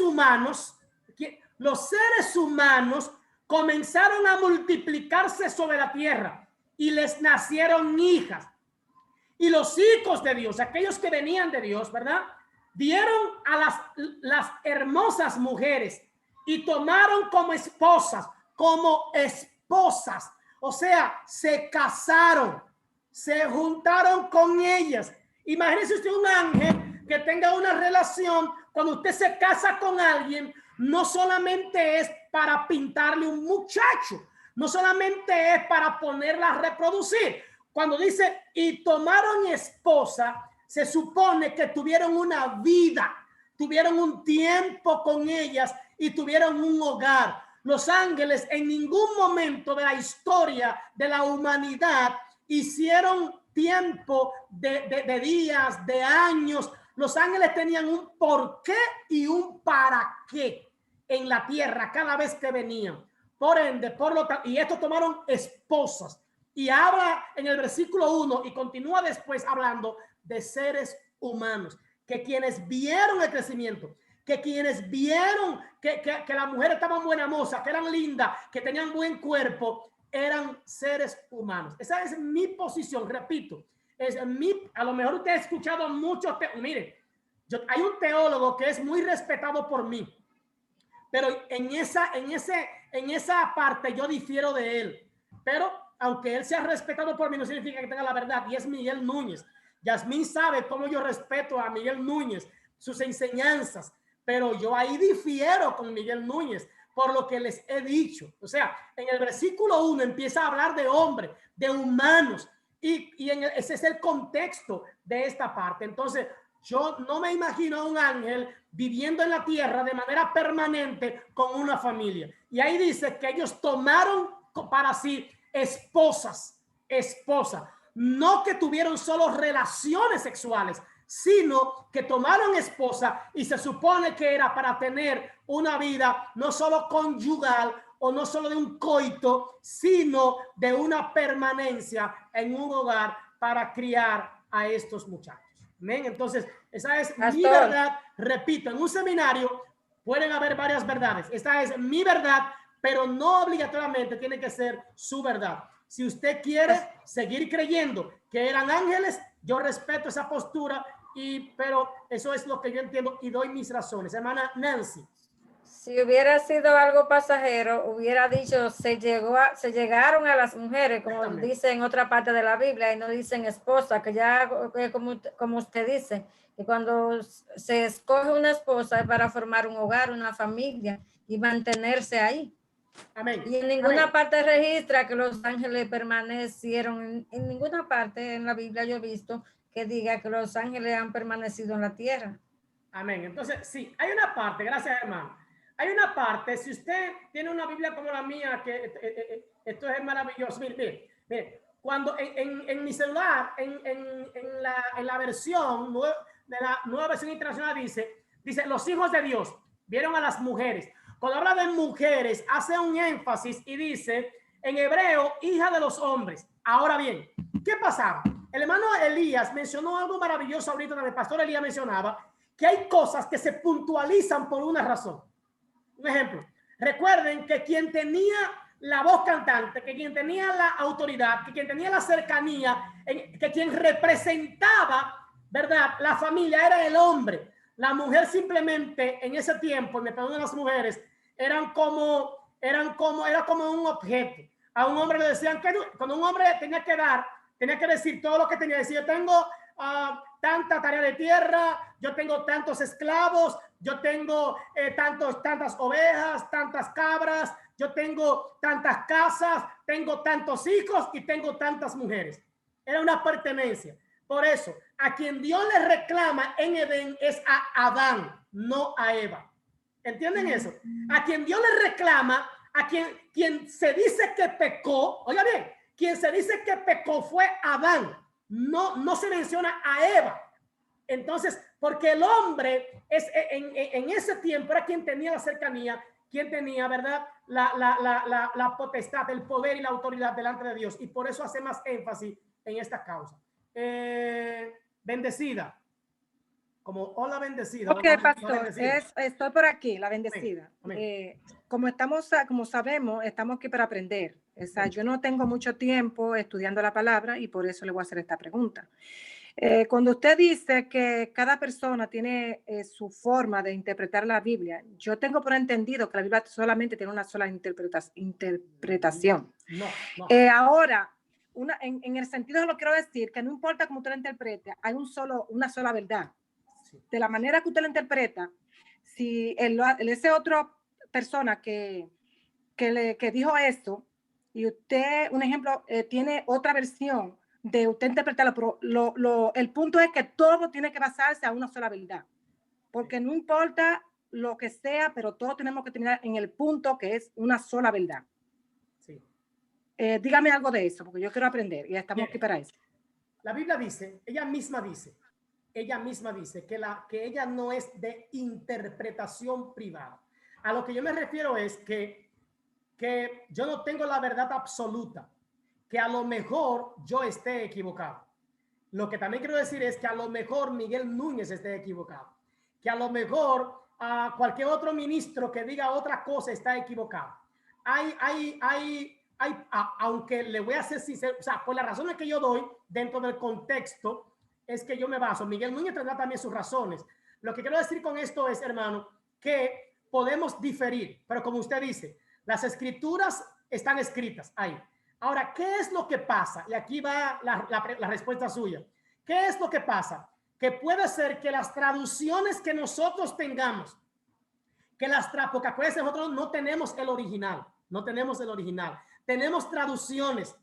humanos comenzaron a multiplicarse sobre la tierra y les nacieron hijas. Y los hijos de Dios, aquellos que venían de Dios, ¿verdad? Vieron a las hermosas mujeres y tomaron como esposas, o sea, se casaron, se juntaron con ellas. Imagínese usted un ángel que tenga una relación. Cuando usted se casa con alguien, no solamente es para pintarle un muchacho, no solamente es para ponerla a reproducir. Cuando dice y tomaron esposa, se supone que tuvieron una vida, tuvieron un tiempo con ellas y tuvieron un hogar. Los ángeles en ningún momento de la historia de la humanidad hicieron tiempo de días, de años. Los ángeles tenían un por qué y un para qué en la tierra cada vez que venían. Por ende, por lo tanto, y estos tomaron esposas. Y habla en el versículo 1 y continúa después hablando de seres humanos, que quienes vieron el crecimiento, que quienes vieron que las mujeres estaban buenas mozas, que eran lindas, que tenían buen cuerpo, eran seres humanos. Esa es mi posición, repito. A lo mejor usted ha escuchado muchos, mire, hay un teólogo que es muy respetado por mí, pero en esa parte yo difiero de él. Pero aunque él sea respetado por mí, no significa que tenga la verdad, y es Miguel Núñez. Yasmín sabe cómo yo respeto a Miguel Núñez, sus enseñanzas, pero yo ahí difiero con Miguel Núñez por lo que les he dicho. O sea, en el versículo 1 empieza a hablar de hombres, de humanos, y ese es el contexto de esta parte. Entonces, yo no me imagino a un ángel viviendo en la tierra de manera permanente con una familia. Y ahí dice que ellos tomaron para sí esposas, no que tuvieron solo relaciones sexuales, sino que tomaron esposa y se supone que era para tener una vida no solo conyugal o no solo de un coito, sino de una permanencia en un hogar para criar a estos muchachos. ¿Amén? Entonces, esa es mi verdad. Repito, en un seminario pueden haber varias verdades. Esta es mi verdad, pero no obligatoriamente tiene que ser su verdad. Si usted quiere seguir creyendo que eran ángeles, yo respeto esa postura, pero eso es lo que yo entiendo y doy mis razones. Hermana Nancy. Si hubiera sido algo pasajero, hubiera dicho, se llegaron a las mujeres, como dice en otra parte de la Biblia, y no dicen esposa, que ya, como usted dice, que cuando se escoge una esposa es para formar un hogar, una familia, y mantenerse ahí. Amén. Y en ninguna parte registra que los ángeles permanecieron, en ninguna parte en la Biblia yo he visto que diga que los ángeles han permanecido en la tierra. Amén. Entonces, sí, hay una parte, gracias hermano. Hay una parte, si usted tiene una Biblia como la mía, que esto es maravilloso. Mire, cuando en mi celular, en la versión de la nueva versión internacional dice, los hijos de Dios vieron a las mujeres. Cuando habla de mujeres, hace un énfasis y dice, en hebreo, hija de los hombres. Ahora bien, ¿qué pasaba? El hermano Elías mencionó algo maravilloso ahorita, donde el pastor Elías mencionaba que hay cosas que se puntualizan por una razón. Un ejemplo, recuerden que quien tenía la voz cantante, que quien tenía la autoridad, que quien tenía la cercanía, que quien representaba, ¿verdad?, la familia era el hombre. La mujer simplemente en ese tiempo, me perdonan las mujeres, era como un objeto. A un hombre le decían que cuando un hombre tenía que decir todo lo que tenía. Decir, yo tengo tanta tarea de tierra, yo tengo tantos esclavos, yo tengo tantas ovejas, tantas cabras, yo tengo tantas casas, tengo tantos hijos y tengo tantas mujeres. Era una pertenencia. Por eso, a quien Dios le reclama en Edén es a Adán, no a Eva. ¿Entienden eso? A quien Dios le reclama, a quien se dice que pecó, oiga bien, quien se dice que pecó fue Adán. No se menciona a Eva. Entonces, porque el hombre en ese tiempo era quien tenía la cercanía, quien tenía, ¿verdad?, la potestad, el poder y la autoridad delante de Dios. Y por eso hace más énfasis en esta causa. Bendecida. Como hola bendecida. Ok, pastor, estoy por aquí, la bendecida. Amén. Como sabemos, estamos aquí para aprender. O sea, yo no tengo mucho tiempo estudiando la palabra y por eso le voy a hacer esta pregunta. Cuando usted dice que cada persona tiene su forma de interpretar la Biblia, yo tengo por entendido que la Biblia solamente tiene una sola interpretación. No. Ahora, en el sentido lo quiero decir que no importa cómo usted lo interprete, hay una sola verdad. De la manera que usted lo interpreta, si ese otro persona que dijo esto y usted, un ejemplo, tiene otra versión de usted interpretarlo, pero el punto es que todo tiene que basarse a una sola verdad, porque no importa lo que sea, pero todos tenemos que terminar en el punto que es una sola verdad. Sí. Dígame algo de eso, porque yo quiero aprender y estamos aquí para eso. La Biblia dice, ella misma dice que ella no es de interpretación privada. A lo que yo me refiero es que yo no tengo la verdad absoluta, que a lo mejor yo esté equivocado. Lo que también quiero decir es que a lo mejor Miguel Núñez esté equivocado, que a lo mejor cualquier otro ministro que diga otra cosa está equivocado. Aunque le voy a ser sincero, o sea, por las razones que yo doy dentro del contexto, es que yo me baso. Miguel Núñez tendrá también sus razones. Lo que quiero decir con esto es, hermano, que podemos diferir, pero como usted dice, las escrituras están escritas ahí. Ahora, ¿qué es lo que pasa? Y aquí va la respuesta suya. ¿Qué es lo que pasa? Que puede ser que las traducciones que nosotros tengamos, porque acuérdense, nosotros no tenemos el original, tenemos traducciones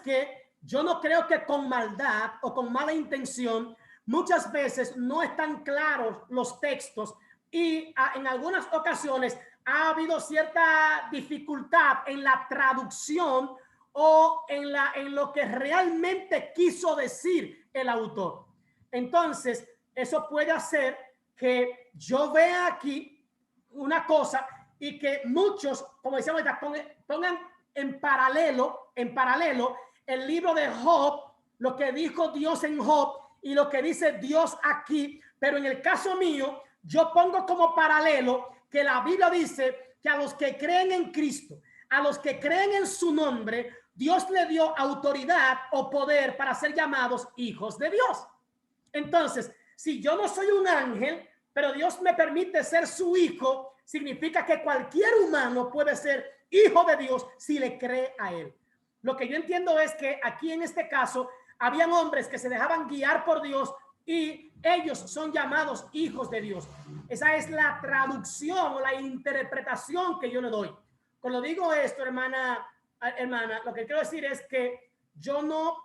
que yo no creo que con maldad o con mala intención, muchas veces no están claros los textos y en algunas ocasiones ha habido cierta dificultad en la traducción o en lo que realmente quiso decir el autor. Entonces, eso puede hacer que yo vea aquí una cosa y que muchos, como decíamos, pongan en paralelo el libro de Job, lo que dijo Dios en Job y lo que dice Dios aquí. Pero en el caso mío, yo pongo como paralelo que la Biblia dice que a los que creen en Cristo, a los que creen en su nombre, Dios le dio autoridad o poder para ser llamados hijos de Dios. Entonces, si yo no soy un ángel, pero Dios me permite ser su hijo, significa que cualquier humano puede ser hijo de Dios si le cree a él. Lo que yo entiendo es que aquí en este caso habían hombres que se dejaban guiar por Dios y ellos son llamados hijos de Dios. Esa es la traducción o la interpretación que yo le doy. Cuando digo esto, hermana, lo que quiero decir es que yo no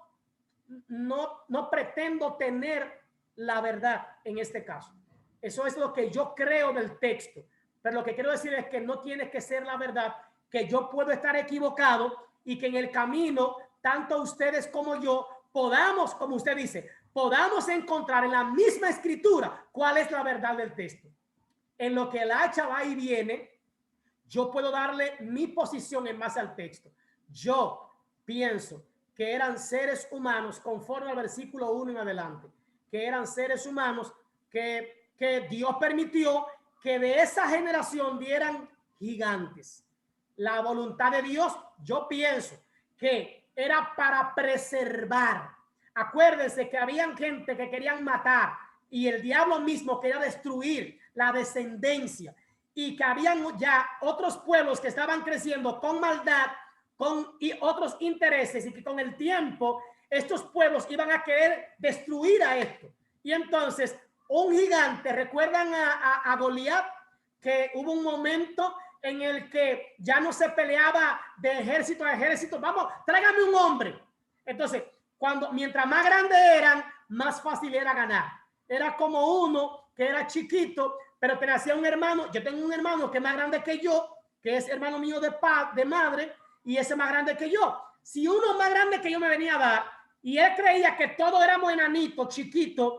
pretendo tener la verdad en este caso. Eso es lo que yo creo del texto. Pero lo que quiero decir es que no tiene que ser la verdad, que yo puedo estar equivocado y que en el camino, tanto ustedes como yo, podamos, como usted dice, podamos encontrar en la misma escritura cuál es la verdad del texto. En lo que el hacha va y viene, yo puedo darle mi posición en base al texto. Yo pienso que eran seres humanos, conforme al versículo 1 en adelante, que eran seres humanos que Dios permitió que de esa generación dieran gigantes. La voluntad de Dios, yo pienso que era para preservar. Acuérdense que habían gente que querían matar y el diablo mismo quería destruir la descendencia, y que habían ya otros pueblos que estaban creciendo con maldad, y otros intereses, y que con el tiempo estos pueblos iban a querer destruir a esto. Y entonces un gigante, recuerdan a Goliat, que hubo un momento en el que ya no se peleaba de ejército a ejército. Vamos, tráigame un hombre. Entonces, mientras más grandes eran, más fácil era ganar. Era como uno que era chiquito, pero tenía un hermano. Yo tengo un hermano que es más grande que yo, que es hermano mío de madre, y ese es más grande que yo. Si uno más grande que yo me venía a dar, y él creía que todos éramos enanitos, chiquitos,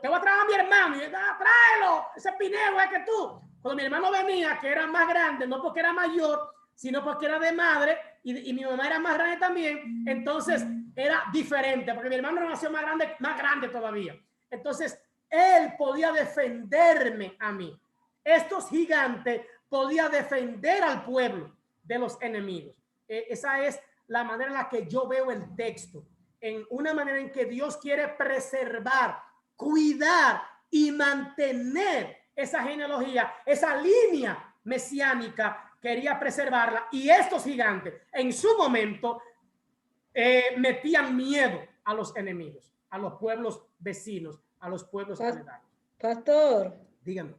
te voy a traer a mi hermano, y yo, tráelo, ese pinego es que tú. Cuando mi hermano venía, que era más grande, no porque era mayor, sino porque era de madre, y mi mamá era más grande también, entonces era diferente, porque mi hermano nació más grande todavía. Entonces, él podía defenderme a mí. Estos gigantes podían defender al pueblo de los enemigos. Esa es la manera en la que yo veo el texto, en una manera en que Dios quiere preservar, cuidar y mantener esa genealogía, esa línea mesiánica, quería preservarla. Y estos gigantes en su momento metían miedo a los enemigos, a los pueblos vecinos, a los pueblos aledaños. Pastor, dígame.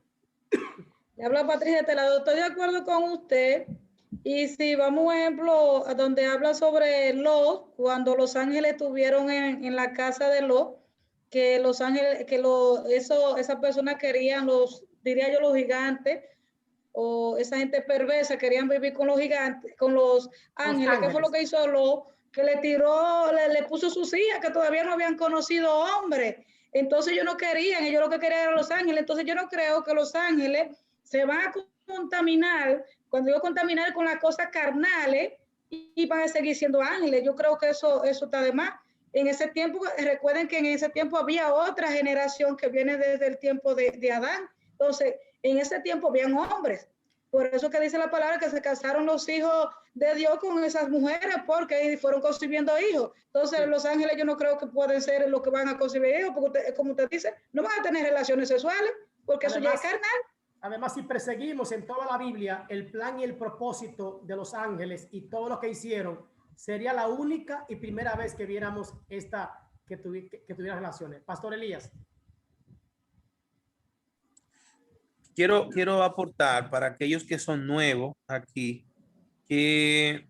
Le habla Patricia Telado. Estoy de acuerdo con usted. Y si vamos, por ejemplo, a donde habla sobre Lot, cuando los ángeles estuvieron en la casa de Lot, que los ángeles, que esa persona querían diría yo, los gigantes, o esa gente perversa querían vivir con los gigantes, con los ángeles. ¿Qué fue lo que hizo Lot? Que le puso sus hijas que todavía no habían conocido hombres. Entonces ellos no querían, ellos lo que querían eran los ángeles. Entonces yo no creo que los ángeles se van a contaminar, cuando digo contaminar, con las cosas carnales, y van a seguir siendo ángeles. Yo creo que eso está de más. En ese tiempo, recuerden que en ese tiempo había otra generación que viene desde el tiempo de Adán. Entonces, en ese tiempo habían hombres. Por eso que dice la palabra que se casaron los hijos de Dios con esas mujeres, porque fueron concibiendo hijos. Entonces, los ángeles yo no creo que pueden ser los que van a concebir hijos, porque como usted dice, no van a tener relaciones sexuales, porque además, eso ya es carnal. Además, si perseguimos en toda la Biblia el plan y el propósito de los ángeles y todo lo que hicieron, sería la única y primera vez que viéramos que tuviera relaciones. Pastor Elías. Quiero aportar para aquellos que son nuevos aquí, que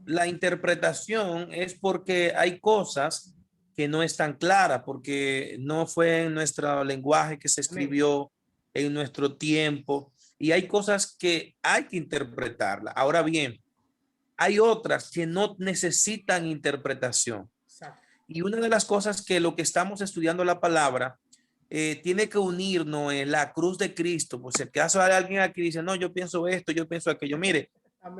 la interpretación es porque hay cosas que no están claras, porque no fue en nuestro lenguaje que se escribió en nuestro tiempo, y hay cosas que hay que interpretarla. Ahora bien, hay otras que no necesitan interpretación. Exacto. Y una de las cosas que lo que estamos estudiando la palabra tiene que unirnos en la cruz de Cristo. Por si acaso hay alguien aquí que dice, no, yo pienso esto, yo pienso aquello. Mire,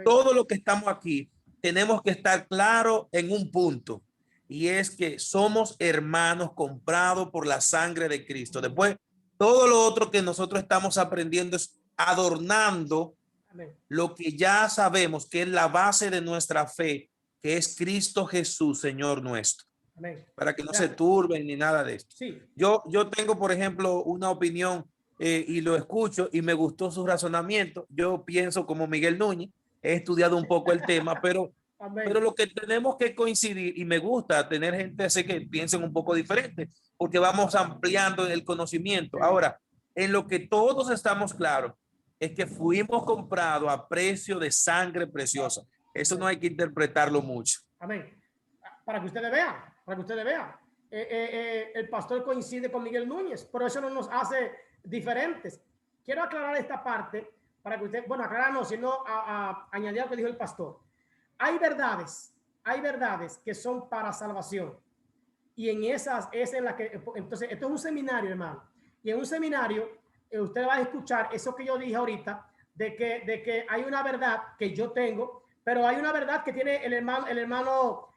todo lo que estamos aquí tenemos que estar claros en un punto, y es que somos hermanos comprados por la sangre de Cristo. Después, todo lo otro que nosotros estamos aprendiendo es adornando lo que ya sabemos que es la base de nuestra fe, que es Cristo Jesús, Señor nuestro. Amén. Para que no se turben ni nada de esto. Sí. Yo tengo, por ejemplo, una opinión y lo escucho y me gustó su razonamiento. Yo pienso como Miguel Núñez, he estudiado un poco el tema, pero lo que tenemos que coincidir, y me gusta tener gente así que piensen un poco diferente, porque vamos ampliando el conocimiento. Ahora, en lo que todos estamos claros, es que fuimos comprados a precio de sangre preciosa. Eso no hay que interpretarlo mucho. Amén. Para que ustedes vean, el pastor coincide con Miguel Núñez, pero eso no nos hace diferentes. Quiero aclarar esta parte para que usted, bueno, aclarar no, sino añadir lo que dijo el pastor. Hay verdades que son para salvación, y en esas es en la que, entonces, esto es un seminario, hermano, y en un seminario usted va a escuchar eso que yo dije ahorita, de que hay una verdad que yo tengo, pero hay una verdad que tiene el hermano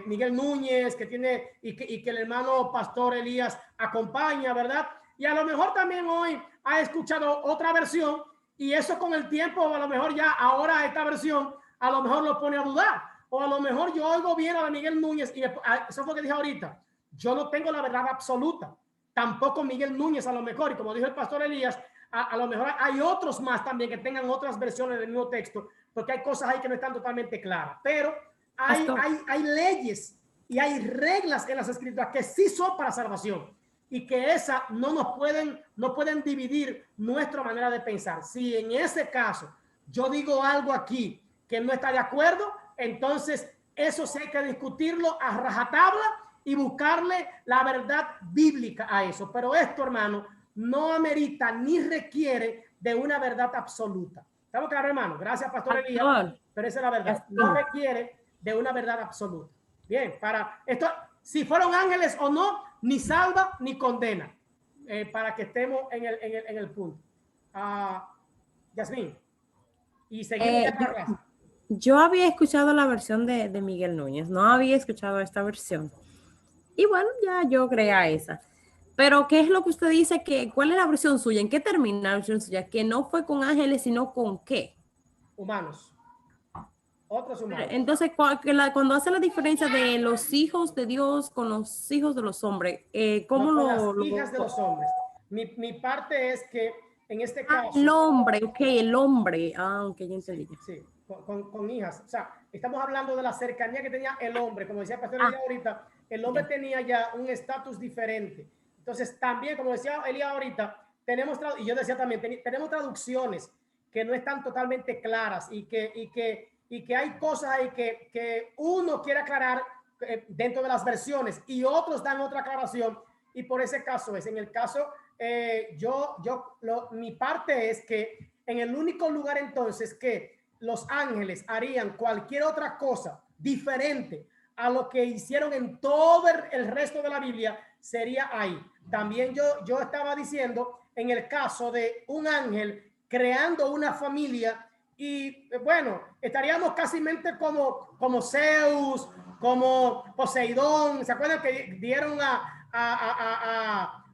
Miguel Núñez, que tiene, y que el hermano pastor Elías acompaña, ¿verdad? Y a lo mejor también hoy ha escuchado otra versión, y eso con el tiempo, a lo mejor ya ahora esta versión a lo mejor lo pone a dudar, o a lo mejor yo oigo bien a Miguel Núñez, y eso fue lo que dije ahorita, yo no tengo la verdad absoluta, tampoco Miguel Núñez a lo mejor, y como dijo el pastor Elías, a lo mejor hay otros más también que tengan otras versiones del mismo texto, porque hay cosas ahí que no están totalmente claras, pero hay leyes y hay reglas en las escrituras que sí son para salvación, y que esas no pueden dividir nuestra manera de pensar. Si en ese caso yo digo algo aquí que no está de acuerdo, entonces eso sí hay que discutirlo a rajatabla y buscarle la verdad bíblica a eso. Pero esto, hermano, no amerita ni requiere de una verdad absoluta. ¿Estamos claros, hermano? Gracias, pastor Elías, pero esa es la verdad. No requiere de una verdad absoluta. Bien, para esto, si fueron ángeles o no, ni salva ni condena, para que estemos en el punto. Yasmín, y seguimos. Yo había escuchado la versión de Miguel Núñez, no había escuchado esta versión. Y bueno, ya yo creía esa. Pero, ¿qué es lo que usted dice? ¿Cuál es la versión suya? ¿En qué termina la versión suya? Que no fue con ángeles, sino con ¿qué? Humanos. Otros humanos. Entonces, cuando hace la diferencia de los hijos de Dios con los hijos de los hombres, ¿cómo las hijas de los hombres. Mi parte es que en este caso... el hombre, ok, el hombre. Ok, ya entendí. Sí, con hijas. O sea, estamos hablando de la cercanía que tenía el hombre. Como decía el pastor Elías ahorita, el hombre tenía ya un estatus diferente. Entonces, también, como decía Elías ahorita, y yo decía también, tenemos traducciones que no están totalmente claras, y que hay cosas ahí que uno quiere aclarar dentro de las versiones, y otros dan otra aclaración, y por ese caso en el caso, mi parte es que en el único lugar entonces que los ángeles harían cualquier otra cosa diferente a lo que hicieron en todo el resto de la Biblia, sería ahí. También yo estaba diciendo en el caso de un ángel creando una familia, y bueno, estaríamos casi como Zeus, como Poseidón. ¿Se acuerdan que dieron a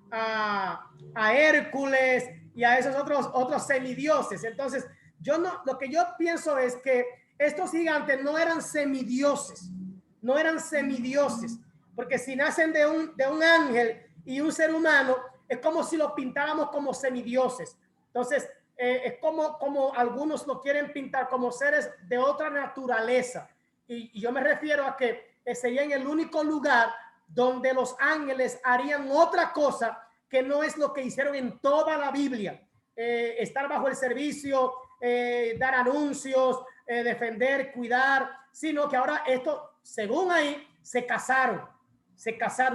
Hércules y a esos otros semidioses? Entonces, lo que yo pienso es que estos gigantes no eran semidioses, porque si nacen de un ángel y un ser humano, es como si lo pintáramos como semidioses. Entonces, es como algunos lo quieren pintar como seres de otra naturaleza. Y yo me refiero a que sería en el único lugar donde los ángeles harían otra cosa que no es lo que hicieron en toda la Biblia. Estar bajo el servicio, dar anuncios, defender, cuidar, sino que ahora esto, según ahí, se casaron,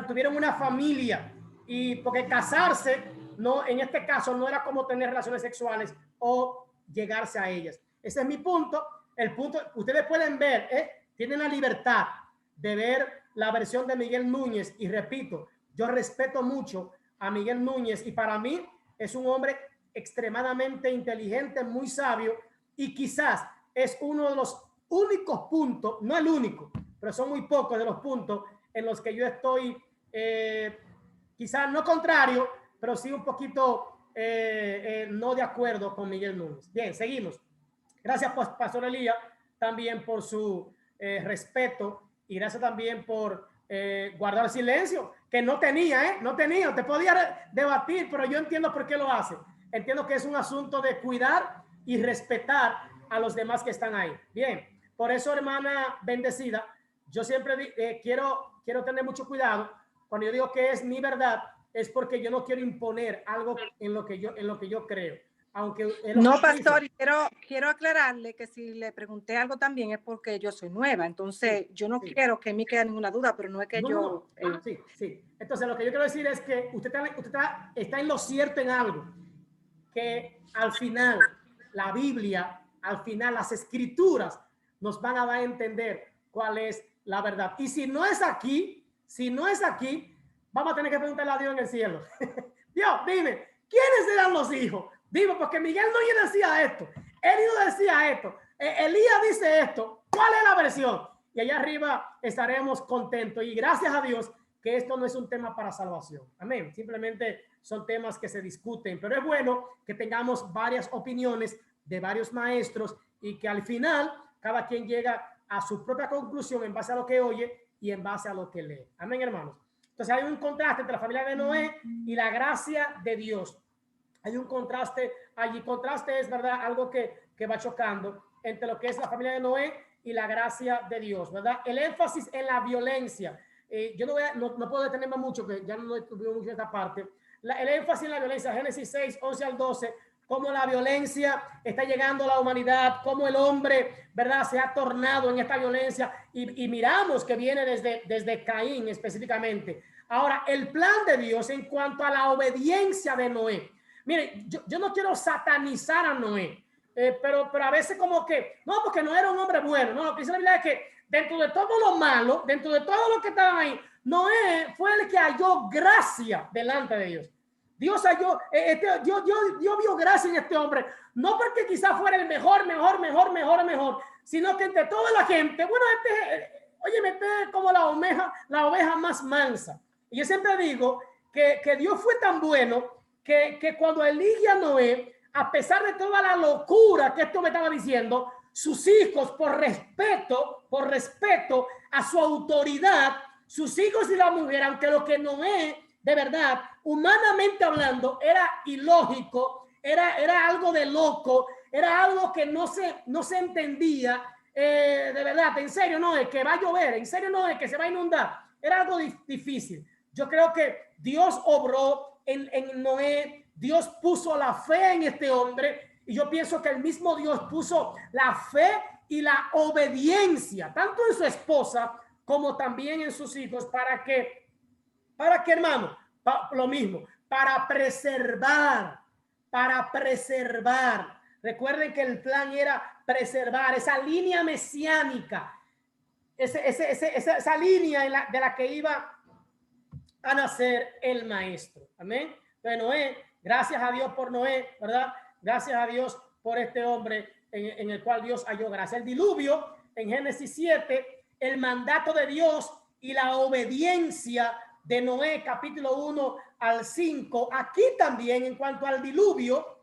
tuvieron una familia. Y porque casarse, no, en este caso no era como tener relaciones sexuales o llegarse a ellas. Ese es mi punto. El punto, ustedes pueden ver, tienen la libertad de ver la versión de Miguel Núñez, y repito, yo respeto mucho a Miguel Núñez, y para mí es un hombre extremadamente inteligente, muy sabio, y quizás es uno de los únicos puntos, no el único, pero son muy pocos de los puntos en los que yo estoy quizás no contrario, pero sí un poquito no de acuerdo con Miguel Núñez. Bien, seguimos. Gracias, Pastor Elías, también por su respeto, y gracias también por guardar silencio, que no tenía, te podía debatir, pero yo entiendo por qué lo hace. Entiendo que es un asunto de cuidar y respetar a los demás que están ahí. Bien, por eso, hermana bendecida, yo siempre quiero tener mucho cuidado. Cuando yo digo que es mi verdad, es porque yo no quiero imponer algo en lo que yo creo. Aunque no, pastor, quiero aclararle que si le pregunté algo también es porque yo soy nueva, entonces yo no quiero que me quede ninguna duda, pero no es que yo... Sí. Entonces lo que yo quiero decir es que usted está en lo cierto en algo, que al final la Biblia, al final las escrituras nos van a dar a entender cuál es la verdad. Y si no es aquí, vamos a tener que preguntarle a Dios en el cielo. Dios, dime, ¿quiénes serán los hijos? Digo, porque Miguel Núñez decía esto, Elías decía esto, Elías dice esto, ¿cuál es la versión? Y allá arriba estaremos contentos, y gracias a Dios que esto no es un tema para salvación. Amén. Simplemente son temas que se discuten, pero es bueno que tengamos varias opiniones de varios maestros y que al final cada quien llega a su propia conclusión en base a lo que oye y en base a lo que lee. Amén, hermanos. Entonces hay un contraste entre la familia de Noé y la gracia de Dios. Hay un contraste allí. Contraste es, ¿verdad?, algo que va chocando entre lo que es la familia de Noé y la gracia de Dios, ¿verdad? El énfasis en la violencia. Yo no puedo detenerme mucho, que ya no estuvimos mucho en esta parte. El énfasis en la violencia, Génesis 6, 11 al 12, cómo la violencia está llegando a la humanidad, cómo el hombre, ¿verdad?, se ha tornado en esta violencia, y miramos que viene desde Caín específicamente. Ahora, el plan de Dios en cuanto a la obediencia de Noé. Mire, yo no quiero satanizar a Noé, pero a veces como que, no, porque no era un hombre bueno. No, lo que dice la Biblia es que dentro de todo lo malo, dentro de todo lo que estaba ahí, Noé fue el que halló gracia delante de Dios. Dios vio gracia en este hombre, no porque quizás fuera el mejor, sino que entre toda la gente, bueno, este es como la oveja más mansa. Y yo siempre digo que Dios fue tan bueno que cuando elige a Noé, a pesar de toda la locura que esto me estaba diciendo, sus hijos, por respeto a su autoridad, sus hijos y la mujer, aunque lo que Noé, de verdad, humanamente hablando, era ilógico, era algo de loco, era algo que no se entendía, de verdad, en serio, no es que va a llover, en serio, no es que se va a inundar, era algo difícil. Yo creo que Dios obró en Noé, Dios puso la fe en este hombre, y yo pienso que el mismo Dios puso la fe y la obediencia, tanto en su esposa como también en sus hijos, ¿para qué, hermano? Lo mismo, para preservar. Recuerden que el plan era preservar esa línea mesiánica, esa línea de la que iba a nacer el maestro. Amén. Entonces Noé, gracias a Dios por Noé, ¿verdad? Gracias a Dios por este hombre en el cual Dios halló gracia. El diluvio en Génesis 7, el mandato de Dios y la obediencia de Noé, capítulo 1 al 5. Aquí también en cuanto al diluvio,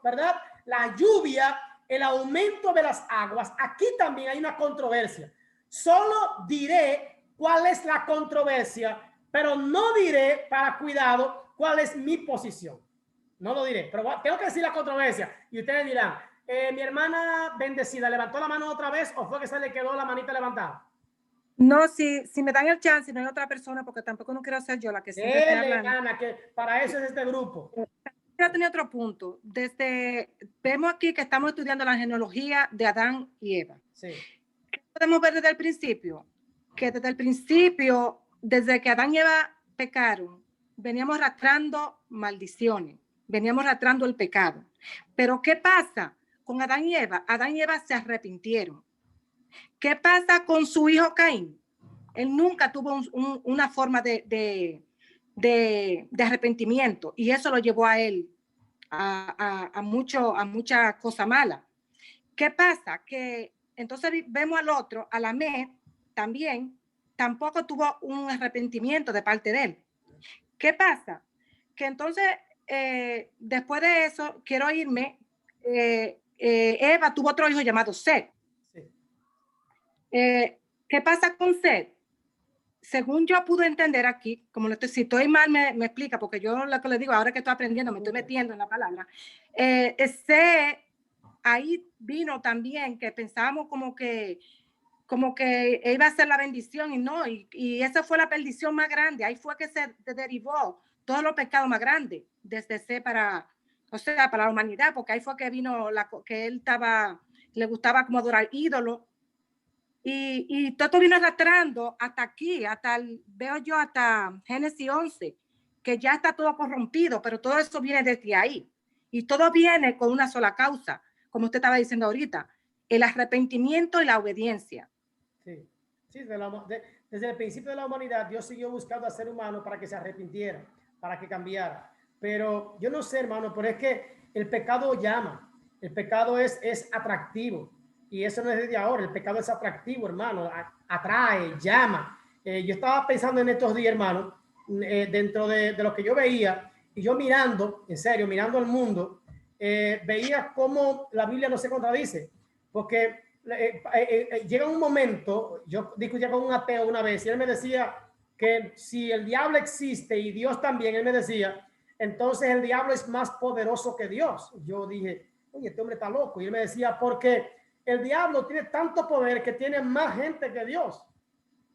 ¿verdad? La lluvia, el aumento de las aguas. Aquí también hay una controversia. Solo diré cuál es la controversia, pero no diré, para cuidado, cuál es mi posición. No lo diré, pero tengo que decir la controversia. Y ustedes dirán, mi hermana bendecida, ¿levantó la mano otra vez o fue que se le quedó la manita levantada? No, si me dan el chance, no hay otra persona, porque tampoco no quiero ser yo la que siempre esté hablando. Gana, que para eso es este grupo. Quiero tener otro punto. Vemos aquí que estamos estudiando la genealogía de Adán y Eva. Sí. ¿Qué podemos ver desde el principio? Que desde el principio, desde que Adán y Eva pecaron, veníamos arrastrando maldiciones, veníamos arrastrando el pecado. Pero ¿qué pasa con Adán y Eva? Adán y Eva se arrepintieron. ¿Qué pasa con su hijo Caín? Él nunca tuvo una forma de de arrepentimiento, y eso lo llevó a él a mucha cosa mala. ¿Qué pasa? Que entonces vemos al otro, a Lamec, también, tampoco tuvo un arrepentimiento de parte de él. ¿Qué pasa? Que entonces, después de eso, quiero irme, Eva tuvo otro hijo llamado Set. Sí. ¿Qué pasa con Set? Según yo pude entender aquí, si estoy mal me explica, porque yo lo que le digo, ahora que estoy aprendiendo, me estoy metiendo en la palabra. Set, ahí vino también que pensábamos como que iba a ser la bendición y no, y esa fue la perdición más grande. Ahí fue que se derivó todos los pecados más grandes, desde para la humanidad, porque ahí fue que vino que él le gustaba como adorar ídolos, y todo vino arrastrando hasta aquí, veo yo hasta Génesis 11, que ya está todo corrompido, pero todo eso viene desde ahí, y todo viene con una sola causa, como usted estaba diciendo ahorita, el arrepentimiento y la obediencia. Sí, desde el principio de la humanidad, Dios siguió buscando al ser humano para que se arrepintiera, para que cambiara. Pero yo no sé, hermano, pero es que el pecado llama, el pecado es atractivo, y eso no es desde ahora. El pecado es atractivo, hermano, atrae, llama. Yo estaba pensando en estos días, hermano, dentro de lo que yo veía, y yo mirando, en serio, mirando al mundo, veía cómo la Biblia no se contradice, porque llega un momento, yo discutía con un ateo una vez y él me decía que si el diablo existe y Dios también, él me decía, entonces el diablo es más poderoso que Dios. Yo dije, oye, este hombre está loco. Y él me decía, porque el diablo tiene tanto poder que tiene más gente que Dios.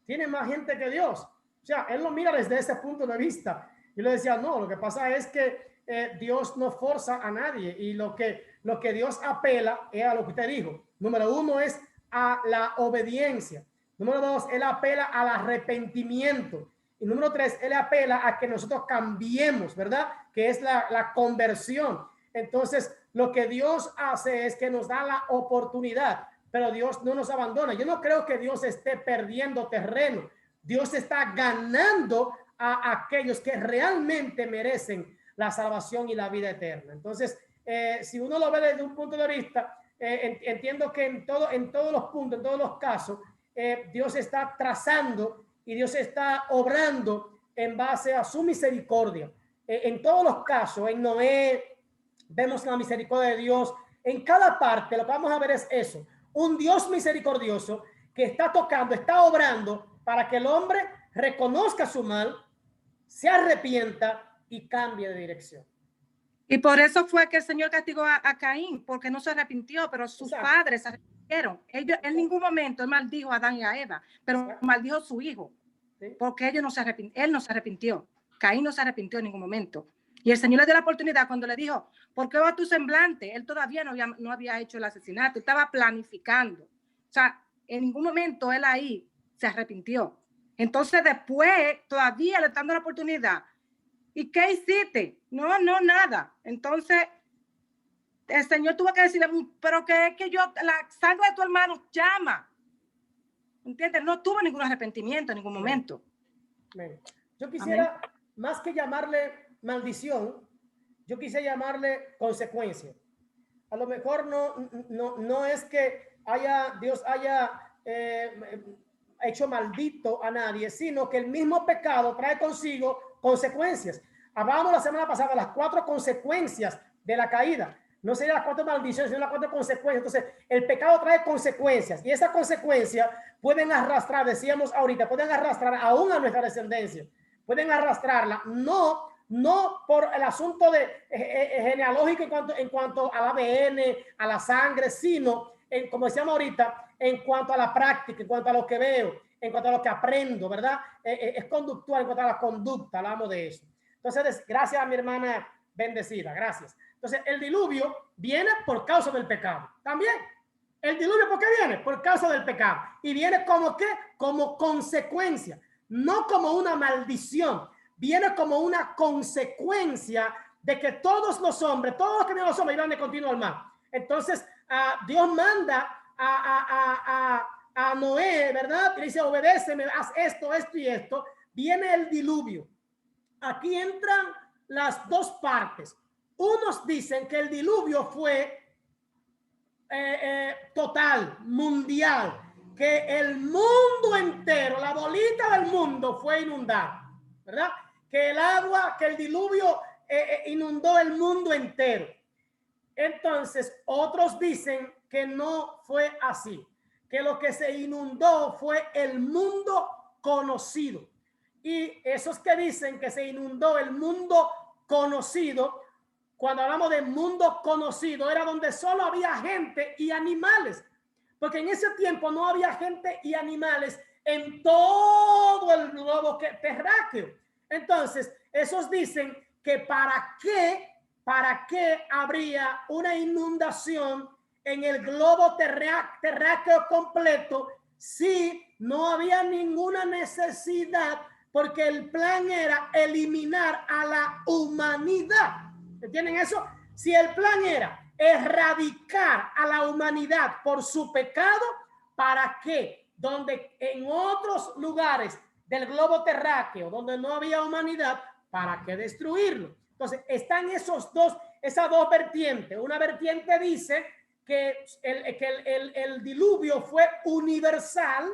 Tiene más gente que Dios. O sea, él lo mira desde ese punto de vista. Yo le decía, no, lo que pasa es que Dios no forza a nadie, y lo que Dios apela es a lo que usted dijo. Número 1 es a la obediencia. Número 2, él apela al arrepentimiento. Y número 3, él apela a que nosotros cambiemos, ¿verdad? Que es la conversión. Entonces, lo que Dios hace es que nos da la oportunidad, pero Dios no nos abandona. Yo no creo que Dios esté perdiendo terreno. Dios está ganando a aquellos que realmente merecen la salvación y la vida eterna. Entonces, si uno lo ve desde un punto de vista, entiendo que en todos los puntos, en todos los casos, Dios está trazando y Dios está obrando en base a su misericordia. En todos los casos, en Noé, vemos la misericordia de Dios. En cada parte, lo que vamos a ver es eso. Un Dios misericordioso que está tocando, está obrando para que el hombre reconozca su mal, se arrepienta y cambie de dirección. Y por eso fue que el Señor castigó a Caín, porque no se arrepintió, pero sus padres se arrepintieron. Ellos, en ningún momento él maldijo a Adán y a Eva, pero maldijo a su hijo, porque ellos no se arrepintieron. Él no se arrepintió. Caín no se arrepintió en ningún momento. Y el Señor le dio la oportunidad cuando le dijo, ¿por qué va tu semblante? Él todavía no había hecho el asesinato, estaba planificando. O sea, en ningún momento él ahí se arrepintió. Entonces después todavía le están dando la oportunidad. ¿Y qué hiciste? No, nada. Entonces el Señor tuvo que decirle, pero que es que la sangre de tu hermano llama. ¿Entiendes? No tuvo ningún arrepentimiento en ningún momento. Yo quisiera, más que llamarle maldición, yo quise llamarle consecuencia. A lo mejor no es que Dios haya hecho maldito a nadie, sino que el mismo pecado trae consigo consecuencias. Hablábamos la semana pasada de las 4 consecuencias de la caída. No serían las 4 maldiciones, sino las 4 consecuencias. Entonces, el pecado trae consecuencias, y esas consecuencias pueden arrastrar, decíamos ahorita, pueden arrastrar aún a nuestra descendencia. Pueden arrastrarla, no por el asunto genealógico en cuanto al ADN, a la sangre, sino, como decíamos ahorita, en cuanto a la práctica, en cuanto a lo que veo, en cuanto a lo que aprendo, ¿verdad? Es conductual en cuanto a la conducta, hablamos de eso. Entonces, gracias a mi hermana bendecida, gracias. Entonces, el diluvio viene por causa del pecado. También, el diluvio, ¿por qué viene? Por causa del pecado. Y viene como ¿qué? Como consecuencia, no como una maldición. Viene como una consecuencia de que todos los hombres, todos los que viven los hombres, iban de continuo al mal. Entonces, Dios manda a Noé, ¿verdad? Y dice, obedéceme, haz esto, esto y esto. Viene el diluvio. aquí entran las dos partes. Unos dicen que el diluvio fue total, mundial, que el mundo entero, la bolita del mundo fue inundada, ¿verdad? Que el agua, que el diluvio inundó el mundo entero. Entonces, otros dicen que no fue así, que lo que se inundó fue el mundo conocido. Y esos que dicen que se inundó el mundo conocido, cuando hablamos de mundo conocido, era donde solo había gente y animales, porque en ese tiempo no había gente y animales en todo el globo terráqueo. Entonces, esos dicen que para qué habría una inundación en el globo terráqueo completo si no había ninguna necesidad, porque el plan era eliminar a la humanidad. ¿Entienden eso? Si el plan era erradicar a la humanidad por su pecado, ¿para qué? Donde en otros lugares del globo terráqueo, donde no había humanidad, ¿para qué destruirlo? Entonces, están esas dos vertientes. Una vertiente dice que el diluvio fue universal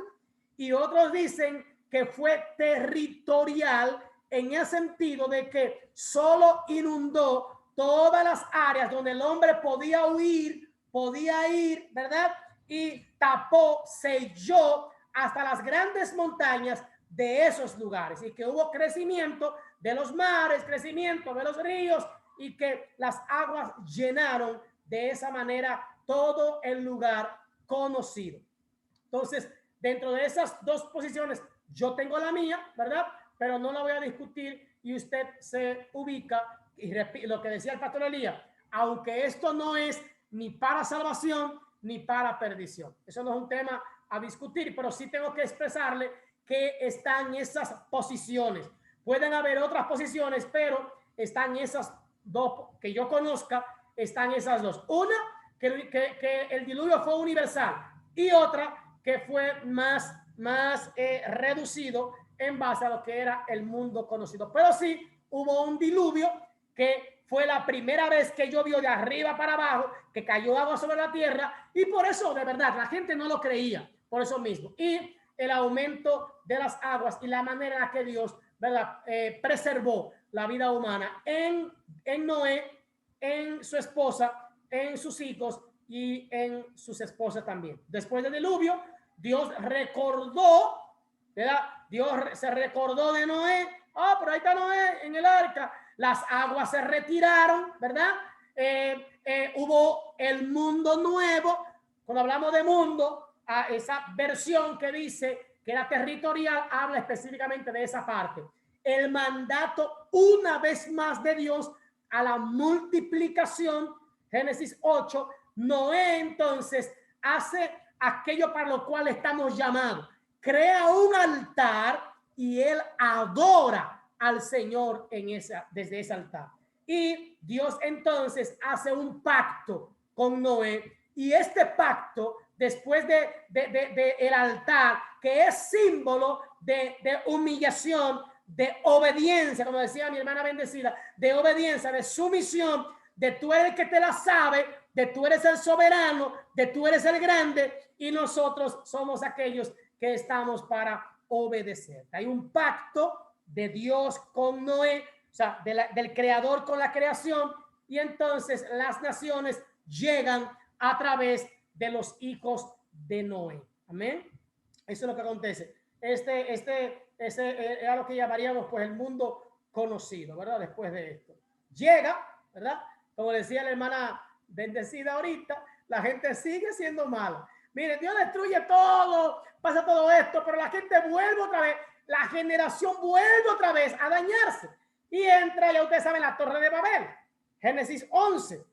y otros dicen que fue territorial, en el sentido de que solo inundó todas las áreas donde el hombre podía huir, podía ir, ¿verdad? Y tapó, selló hasta las grandes montañas de esos lugares, y que hubo crecimiento de los mares, crecimiento de los ríos, y que las aguas llenaron de esa manera todo el lugar conocido. Entonces, dentro de esas dos posiciones, yo tengo la mía, ¿verdad? Pero no la voy a discutir, y usted se ubica. Y lo que decía el pastor Elías, aunque esto no es ni para salvación ni para perdición, eso no es un tema a discutir, pero sí tengo que expresarle que están esas posiciones. Pueden haber otras posiciones, pero están esas dos que yo conozca, están esas dos. Una, que el diluvio fue universal, y otra que fue más reducido en base a lo que era el mundo conocido. Pero sí hubo un diluvio que fue la primera vez que llovió de arriba para abajo, que cayó agua sobre la tierra, y por eso, de verdad, la gente no lo creía, por eso mismo. Y el aumento de las aguas y la manera en la que Dios, ¿verdad?, preservó la vida humana en Noé, en su esposa, en sus hijos y en sus esposas también. Después del diluvio, Dios recordó, ¿verdad? Dios se recordó de Noé. Pero ahí está Noé en el arca. Las aguas se retiraron, ¿verdad? Hubo el mundo nuevo. Cuando hablamos de mundo, a esa versión que dice que era territorial, habla específicamente de esa parte. El mandato, una vez más, de Dios a la multiplicación, Génesis 8, Noé entonces hace aquello para lo cual estamos llamados. Crea un altar y él adora al Señor desde ese altar. Y Dios entonces hace un pacto con Noé, y este pacto, después de el altar, que es símbolo de humillación, de obediencia, como decía mi hermana bendecida, de obediencia, de sumisión, de tú eres el que te la sabe, de tú eres el soberano, de tú eres el grande, y nosotros somos aquellos que estamos para obedecer. Hay un pacto de Dios con Noé, o sea, del creador con la creación, y entonces las naciones llegan a través de los hijos de Noé. Amén. Eso es lo que acontece. Ese era lo que llamaríamos pues el mundo conocido, ¿verdad? Después de esto llega, ¿verdad? Como decía la hermana bendecida ahorita, la gente sigue siendo mala. Mire, Dios destruye todo, pasa todo esto, pero la gente vuelve otra vez, la generación vuelve otra vez a dañarse. Y entra, ya ustedes saben, la Torre de Babel, Génesis 11,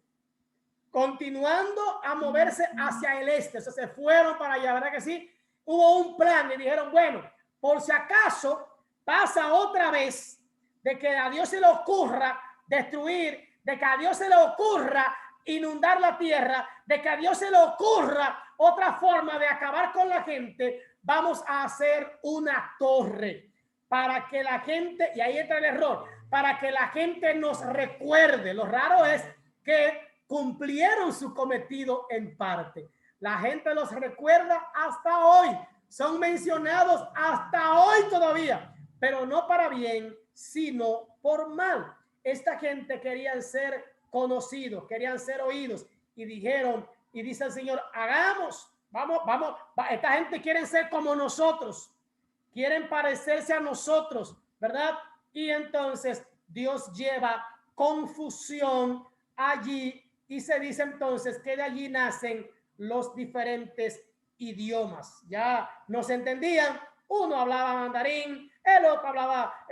continuando a moverse hacia el este. O sea, se fueron para allá, ¿verdad que sí? Hubo un plan y dijeron, bueno, por si acaso pasa otra vez de que a Dios se le ocurra destruir, de que a Dios se le ocurra inundar la tierra, de que a Dios se le ocurra otra forma de acabar con la gente, vamos a hacer una torre para que la gente, y ahí entra el error, para que la gente nos recuerde. Lo raro es que cumplieron su cometido en parte. La gente los recuerda hasta hoy. Son mencionados hasta hoy todavía, pero no para bien, sino por mal. Esta gente querían ser conocidos, querían ser oídos y dijeron, y dice el Señor, hagamos, vamos, esta gente quiere ser como nosotros, quieren parecerse a nosotros, ¿verdad? Y entonces Dios lleva confusión allí y se dice entonces que de allí nacen los diferentes idiomas. Ya no se entendían, uno hablaba mandarín, el otro hablaba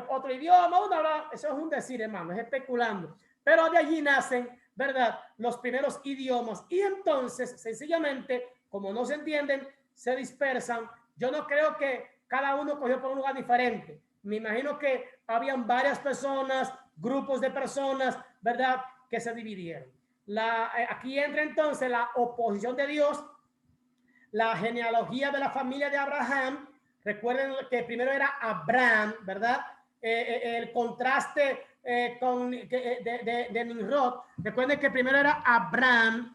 otro idioma, uno hablaba, eso es un decir, hermano, es especulando, pero de allí nacen, ¿verdad?, los primeros idiomas y entonces sencillamente, como no se entienden, se dispersan. Yo no creo que cada uno cogió por un lugar diferente. Me imagino que habían varias personas, grupos de personas, ¿verdad?, que se dividieron. Aquí entra entonces la oposición de Dios, la genealogía de la familia de Abraham. Recuerden que primero era Abraham, ¿verdad? El contraste de Nimrod. Recuerden que primero era Abraham,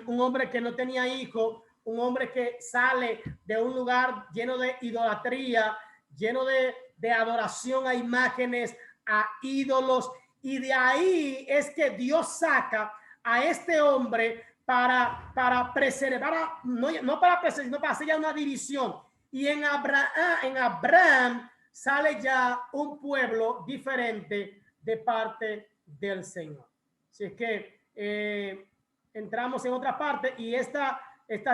un hombre que no tenía hijo, un hombre que sale de un lugar lleno de idolatría, lleno de adoración a imágenes, a ídolos, y de ahí es que Dios saca a este hombre para preservar, no para preservar, sino para hacer ya una división. Y en Abraham sale ya un pueblo diferente de parte del Señor. Así es que entramos en otra parte y esta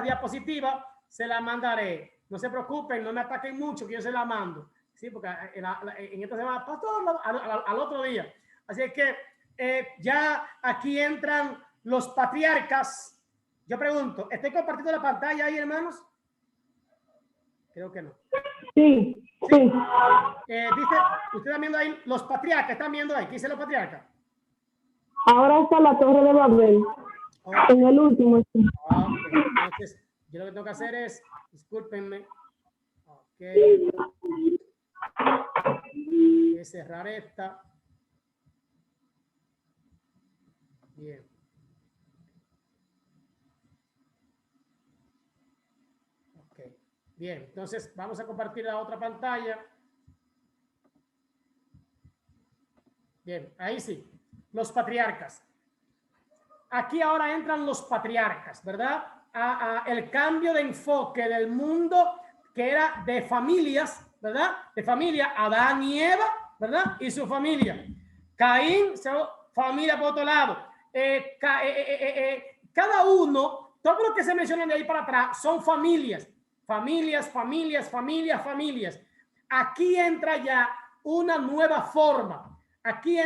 diapositiva se la mandaré. No se preocupen, no me ataquen mucho, que yo se la mando. Sí, porque en esta semana, pastor, al otro día. Así es que ya aquí entran los patriarcas. Yo pregunto, ¿estoy compartiendo la pantalla ahí, hermanos? Creo que no. Sí. Dice, ustedes están viendo ahí los patriarcas, están viendo ahí. ¿Qué dice los patriarcas? Ahora está la Torre de Babel. Okay. En el último. Okay. Entonces, yo lo que tengo que hacer es, discúlpenme. Ok. Voy a cerrar esta. Bien. Ok. Bien, entonces vamos a compartir la otra pantalla. Bien, ahí sí. Los patriarcas. Aquí ahora entran los patriarcas, ¿verdad? El cambio de enfoque del mundo que era de familias, ¿verdad? De familia, Adán y Eva, ¿verdad? Y su familia. Caín, familia por otro lado. Cada uno, todo lo que se mencionan de ahí para atrás son familias. Familias. Aquí entra ya una nueva forma. Aquí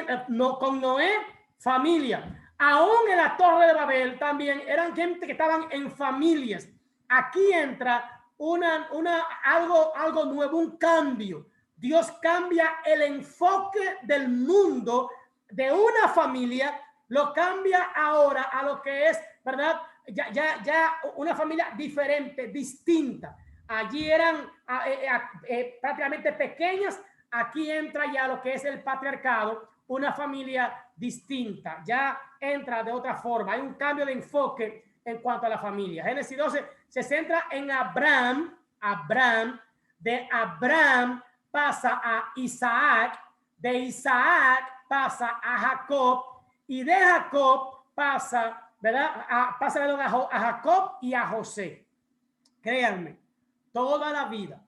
con Noé, familia. Aún en la Torre de Babel también eran gente que estaban en familias. Aquí entra algo nuevo, un cambio. Dios cambia el enfoque del mundo de una familia, lo cambia ahora a lo que es, ¿verdad? Ya una familia diferente, distinta. Allí eran prácticamente pequeñas. Aquí entra ya lo que es el patriarcado, una familia distinta. Ya entra de otra forma. Hay un cambio de enfoque en cuanto a la familia. Génesis 12 se centra en Abraham. De Abraham pasa a Isaac. De Isaac pasa a Jacob. Y de Jacob pasa, ¿verdad? Pasa a Jacob y a José. Créanme, toda la vida,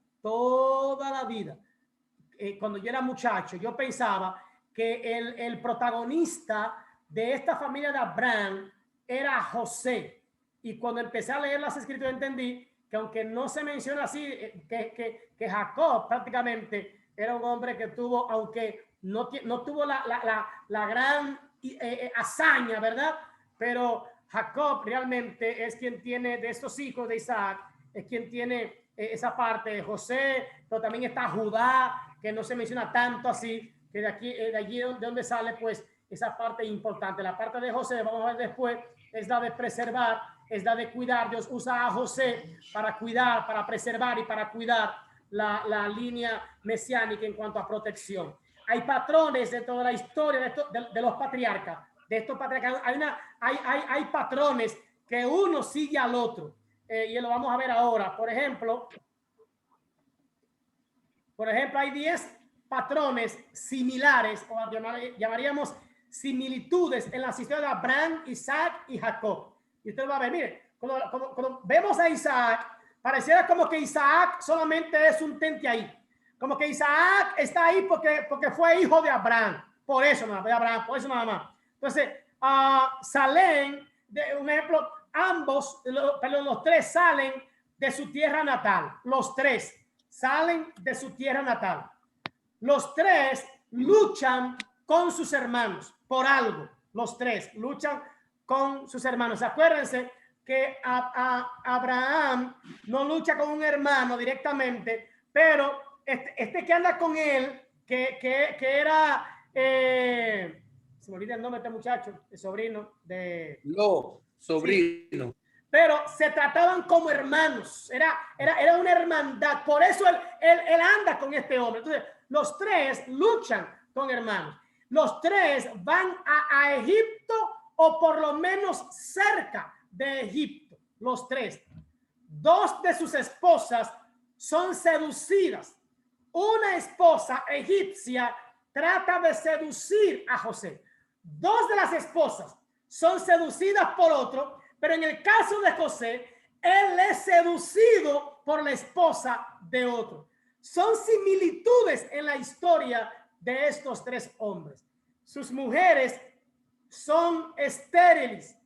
cuando yo era muchacho, yo pensaba que el protagonista de esta familia de Abraham era José. Y cuando empecé a leer las escrituras entendí que aunque no se menciona así, que Jacob prácticamente era un hombre que tuvo, aunque no tuvo la gran hazaña, ¿verdad? Pero Jacob realmente es quien tiene de estos hijos de Isaac, es quien tiene esa parte de José, pero también está Judá, que no se menciona tanto así, que de allí de donde sale pues esa parte importante. La parte de José, vamos a ver después, es la de preservar, es la de cuidar. Dios usa a José para cuidar, para preservar y para cuidar la línea mesiánica en cuanto a protección. hay patrones dentro de la historia de los patriarcas. De estos patriarcas hay patrones que uno sigue al otro. Y lo vamos a ver ahora. Por ejemplo, hay 10 patrones similares, o llamaríamos similitudes en las historias de Abraham, Isaac y Jacob. Y usted va a ver, mire, cuando vemos a Isaac, pareciera como que Isaac solamente es un tente ahí. Como que Isaac está ahí porque fue hijo de Abraham. Por eso nada más. Entonces, salen, un ejemplo, los tres salen de su tierra natal. Los tres salen de su tierra natal. Los tres luchan con sus hermanos por algo. Los tres luchan con sus hermanos. Acuérdense que Abraham no lucha con un hermano directamente, pero este que anda con él, que era, se me olvida el nombre de este muchacho, el sobrino de... sobrino. Sí. Pero se trataban como hermanos, era una hermandad, por eso él anda con este hombre. Entonces, los tres luchan con hermanos. Los tres van a Egipto, o por lo menos cerca de Egipto. Los tres. 2 de sus esposas son seducidas. Una esposa egipcia trata de seducir a José. 2 de las esposas son seducidas por otro, pero en el caso de José, él es seducido por la esposa de otro. Son similitudes en la historia de estos 3 hombres. Sus mujeres son estériles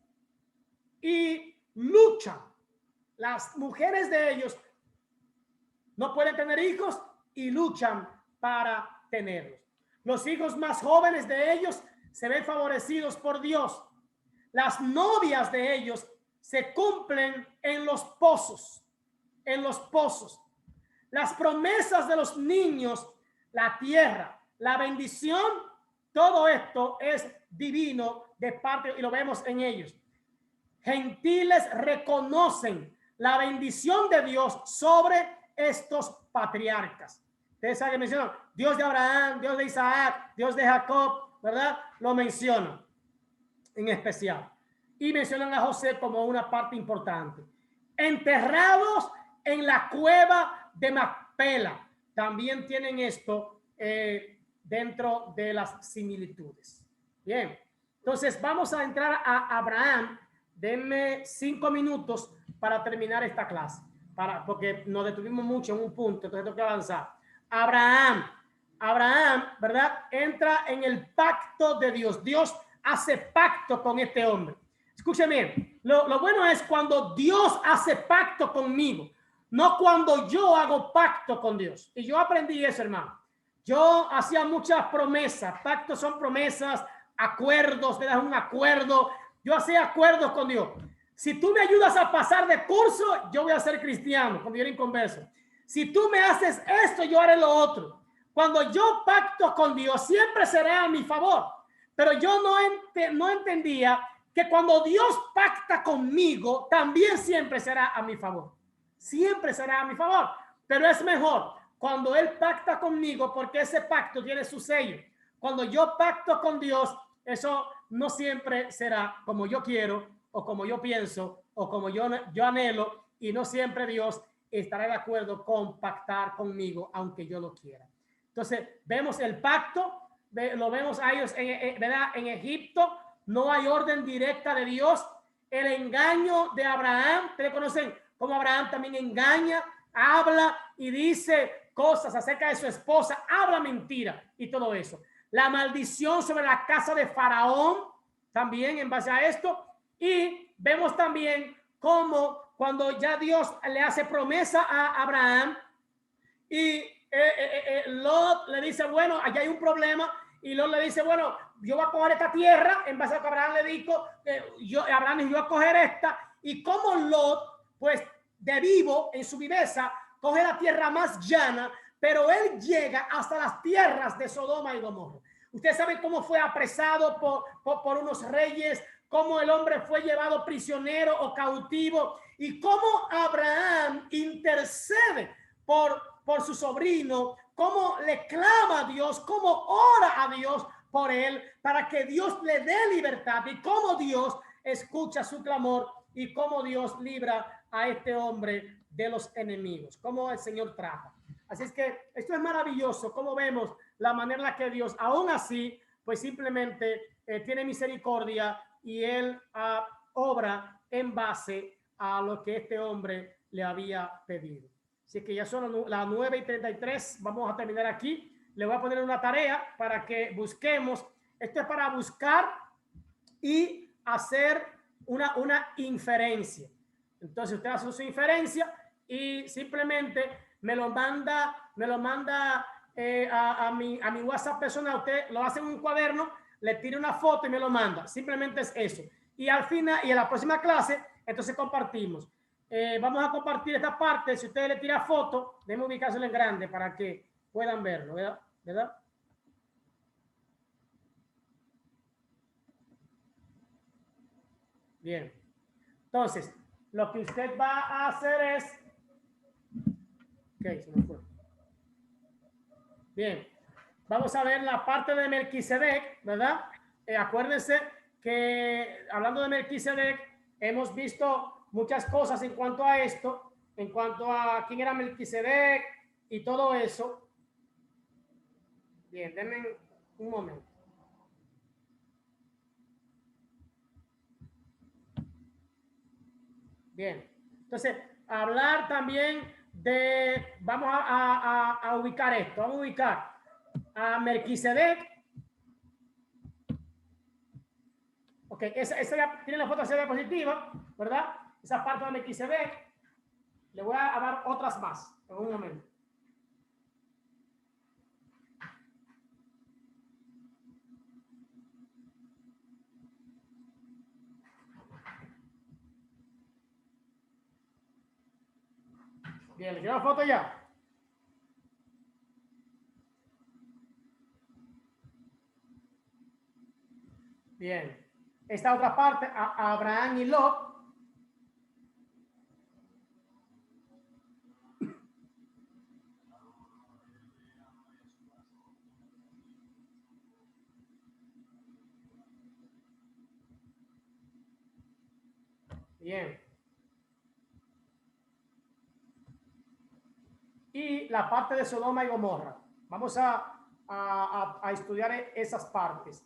y luchan. Las mujeres de ellos no pueden tener hijos y luchan para tenerlos. Los hijos más jóvenes de ellos se ven favorecidos por Dios. Las novias de ellos se cumplen en los pozos. En los pozos. Las promesas de los niños, la tierra, la bendición, todo esto es divino de parte, y lo vemos en ellos. Gentiles reconocen la bendición de Dios sobre estos patriarcas. Ustedes saben que mencionan Dios de Abraham, Dios de Isaac, Dios de Jacob, ¿verdad? Lo mencionan en especial. Y mencionan a José como una parte importante. Enterrados en la cueva de Macpela. También tienen esto dentro de las similitudes. Bien, entonces vamos a entrar a Abraham. Denme 5 minutos para terminar esta clase, porque nos detuvimos mucho en un punto, entonces tengo que avanzar. Abraham, ¿verdad? Entra en el pacto de Dios. Dios hace pacto con este hombre. Escúcheme, lo bueno es cuando Dios hace pacto conmigo, no cuando yo hago pacto con Dios. Y yo aprendí eso, hermano. Yo hacía muchas promesas. Pactos son promesas, acuerdos, te das un acuerdo. Yo hacía acuerdos con Dios. Si tú me ayudas a pasar de curso, yo voy a ser cristiano cuando yo era inconverso. Si tú me haces esto, yo haré lo otro. Cuando yo pacto con Dios, siempre será a mi favor. Pero yo no entendía que cuando Dios pacta conmigo, también siempre será a mi favor. Siempre será a mi favor. Pero es mejor cuando Él pacta conmigo, porque ese pacto tiene su sello. Cuando yo pacto con Dios, eso no siempre será como yo quiero, o como yo pienso, o como yo anhelo, y no siempre Dios estará de acuerdo con pactar conmigo, aunque yo lo quiera. Entonces, vemos el pacto, lo vemos a ellos ¿verdad? En Egipto. No hay orden directa de Dios. El engaño de Abraham, ustedes conocen cómo Abraham también engaña, habla y dice cosas acerca de su esposa, habla mentira y todo eso. La maldición sobre la casa de Faraón, también en base a esto. Y vemos también cómo cuando ya Dios le hace promesa a Abraham y Lot le dice, bueno, allá hay un problema, y Lot le dice, bueno, yo voy a coger esta tierra, en base a que Abraham le dijo, Abraham dijo, yo voy a coger esta, y como Lot, pues de vivo, en su viveza, coge la tierra más llana, pero él llega hasta las tierras de Sodoma y Gomorra. Ustedes saben cómo fue apresado por unos reyes, cómo el hombre fue llevado prisionero o cautivo, y cómo Abraham intercede por su sobrino, cómo le clama a Dios, cómo ora a Dios por él, para que Dios le dé libertad, y cómo Dios escucha su clamor y cómo Dios libra a este hombre de los enemigos, cómo el Señor trata. Así es que esto es maravilloso, como vemos la manera en la que Dios, aún así, pues simplemente tiene misericordia y él obra en base a lo que este hombre le había pedido. Así que ya son las 9:33, vamos a terminar aquí. Le voy a poner una tarea para que busquemos. Esto es para buscar y hacer una inferencia. Entonces usted hace su inferencia y simplemente me lo manda a mi WhatsApp personal. Usted lo hace en un cuaderno, le tira una foto y me lo manda. Simplemente es eso. Y al final, y en la próxima clase, entonces compartimos. Vamos a compartir esta parte. Si usted le tira foto, déjeme ubicárselo en grande para que puedan verlo, ¿verdad? Bien. Entonces, lo que usted va a hacer es... Ok, se me fue. Bien. Vamos a ver la parte de Melquisedec, ¿verdad? Acuérdense que hablando de Melquisedec, hemos visto muchas cosas en cuanto a esto, en cuanto a quién era Melquisedec y todo eso. Bien, denme un momento. Bien, entonces, hablar también de, vamos a ubicar esto, vamos a ubicar a Melquisedec. Ok, esa ya tiene la foto de diapositiva, ¿verdad? Esa parte de Melquisedec. Le voy a dar otras más en un momento. Bien, ¿le quiero la foto ya? Bien. Esta otra parte, a Abraham y Lot. Bien. Y la parte de Sodoma y Gomorra. Vamos a estudiar esas partes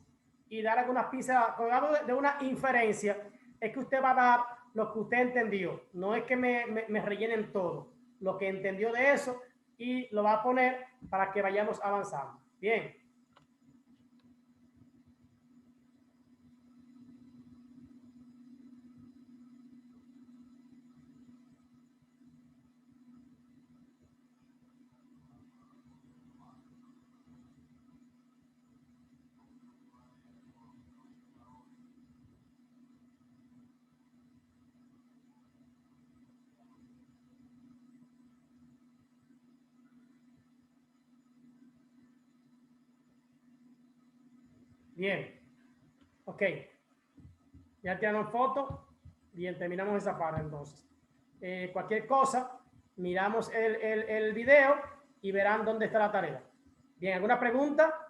y dar algunas pistas. Cuando hablo de una inferencia, es que usted va a dar lo que usted entendió. No es que me rellenen todo. Lo que entendió de eso y lo va a poner para que vayamos avanzando. Bien. Bien, ok. Ya tiraron foto. Bien, terminamos esa parte entonces. Cualquier cosa, miramos el video y verán dónde está la tarea. Bien, ¿alguna pregunta?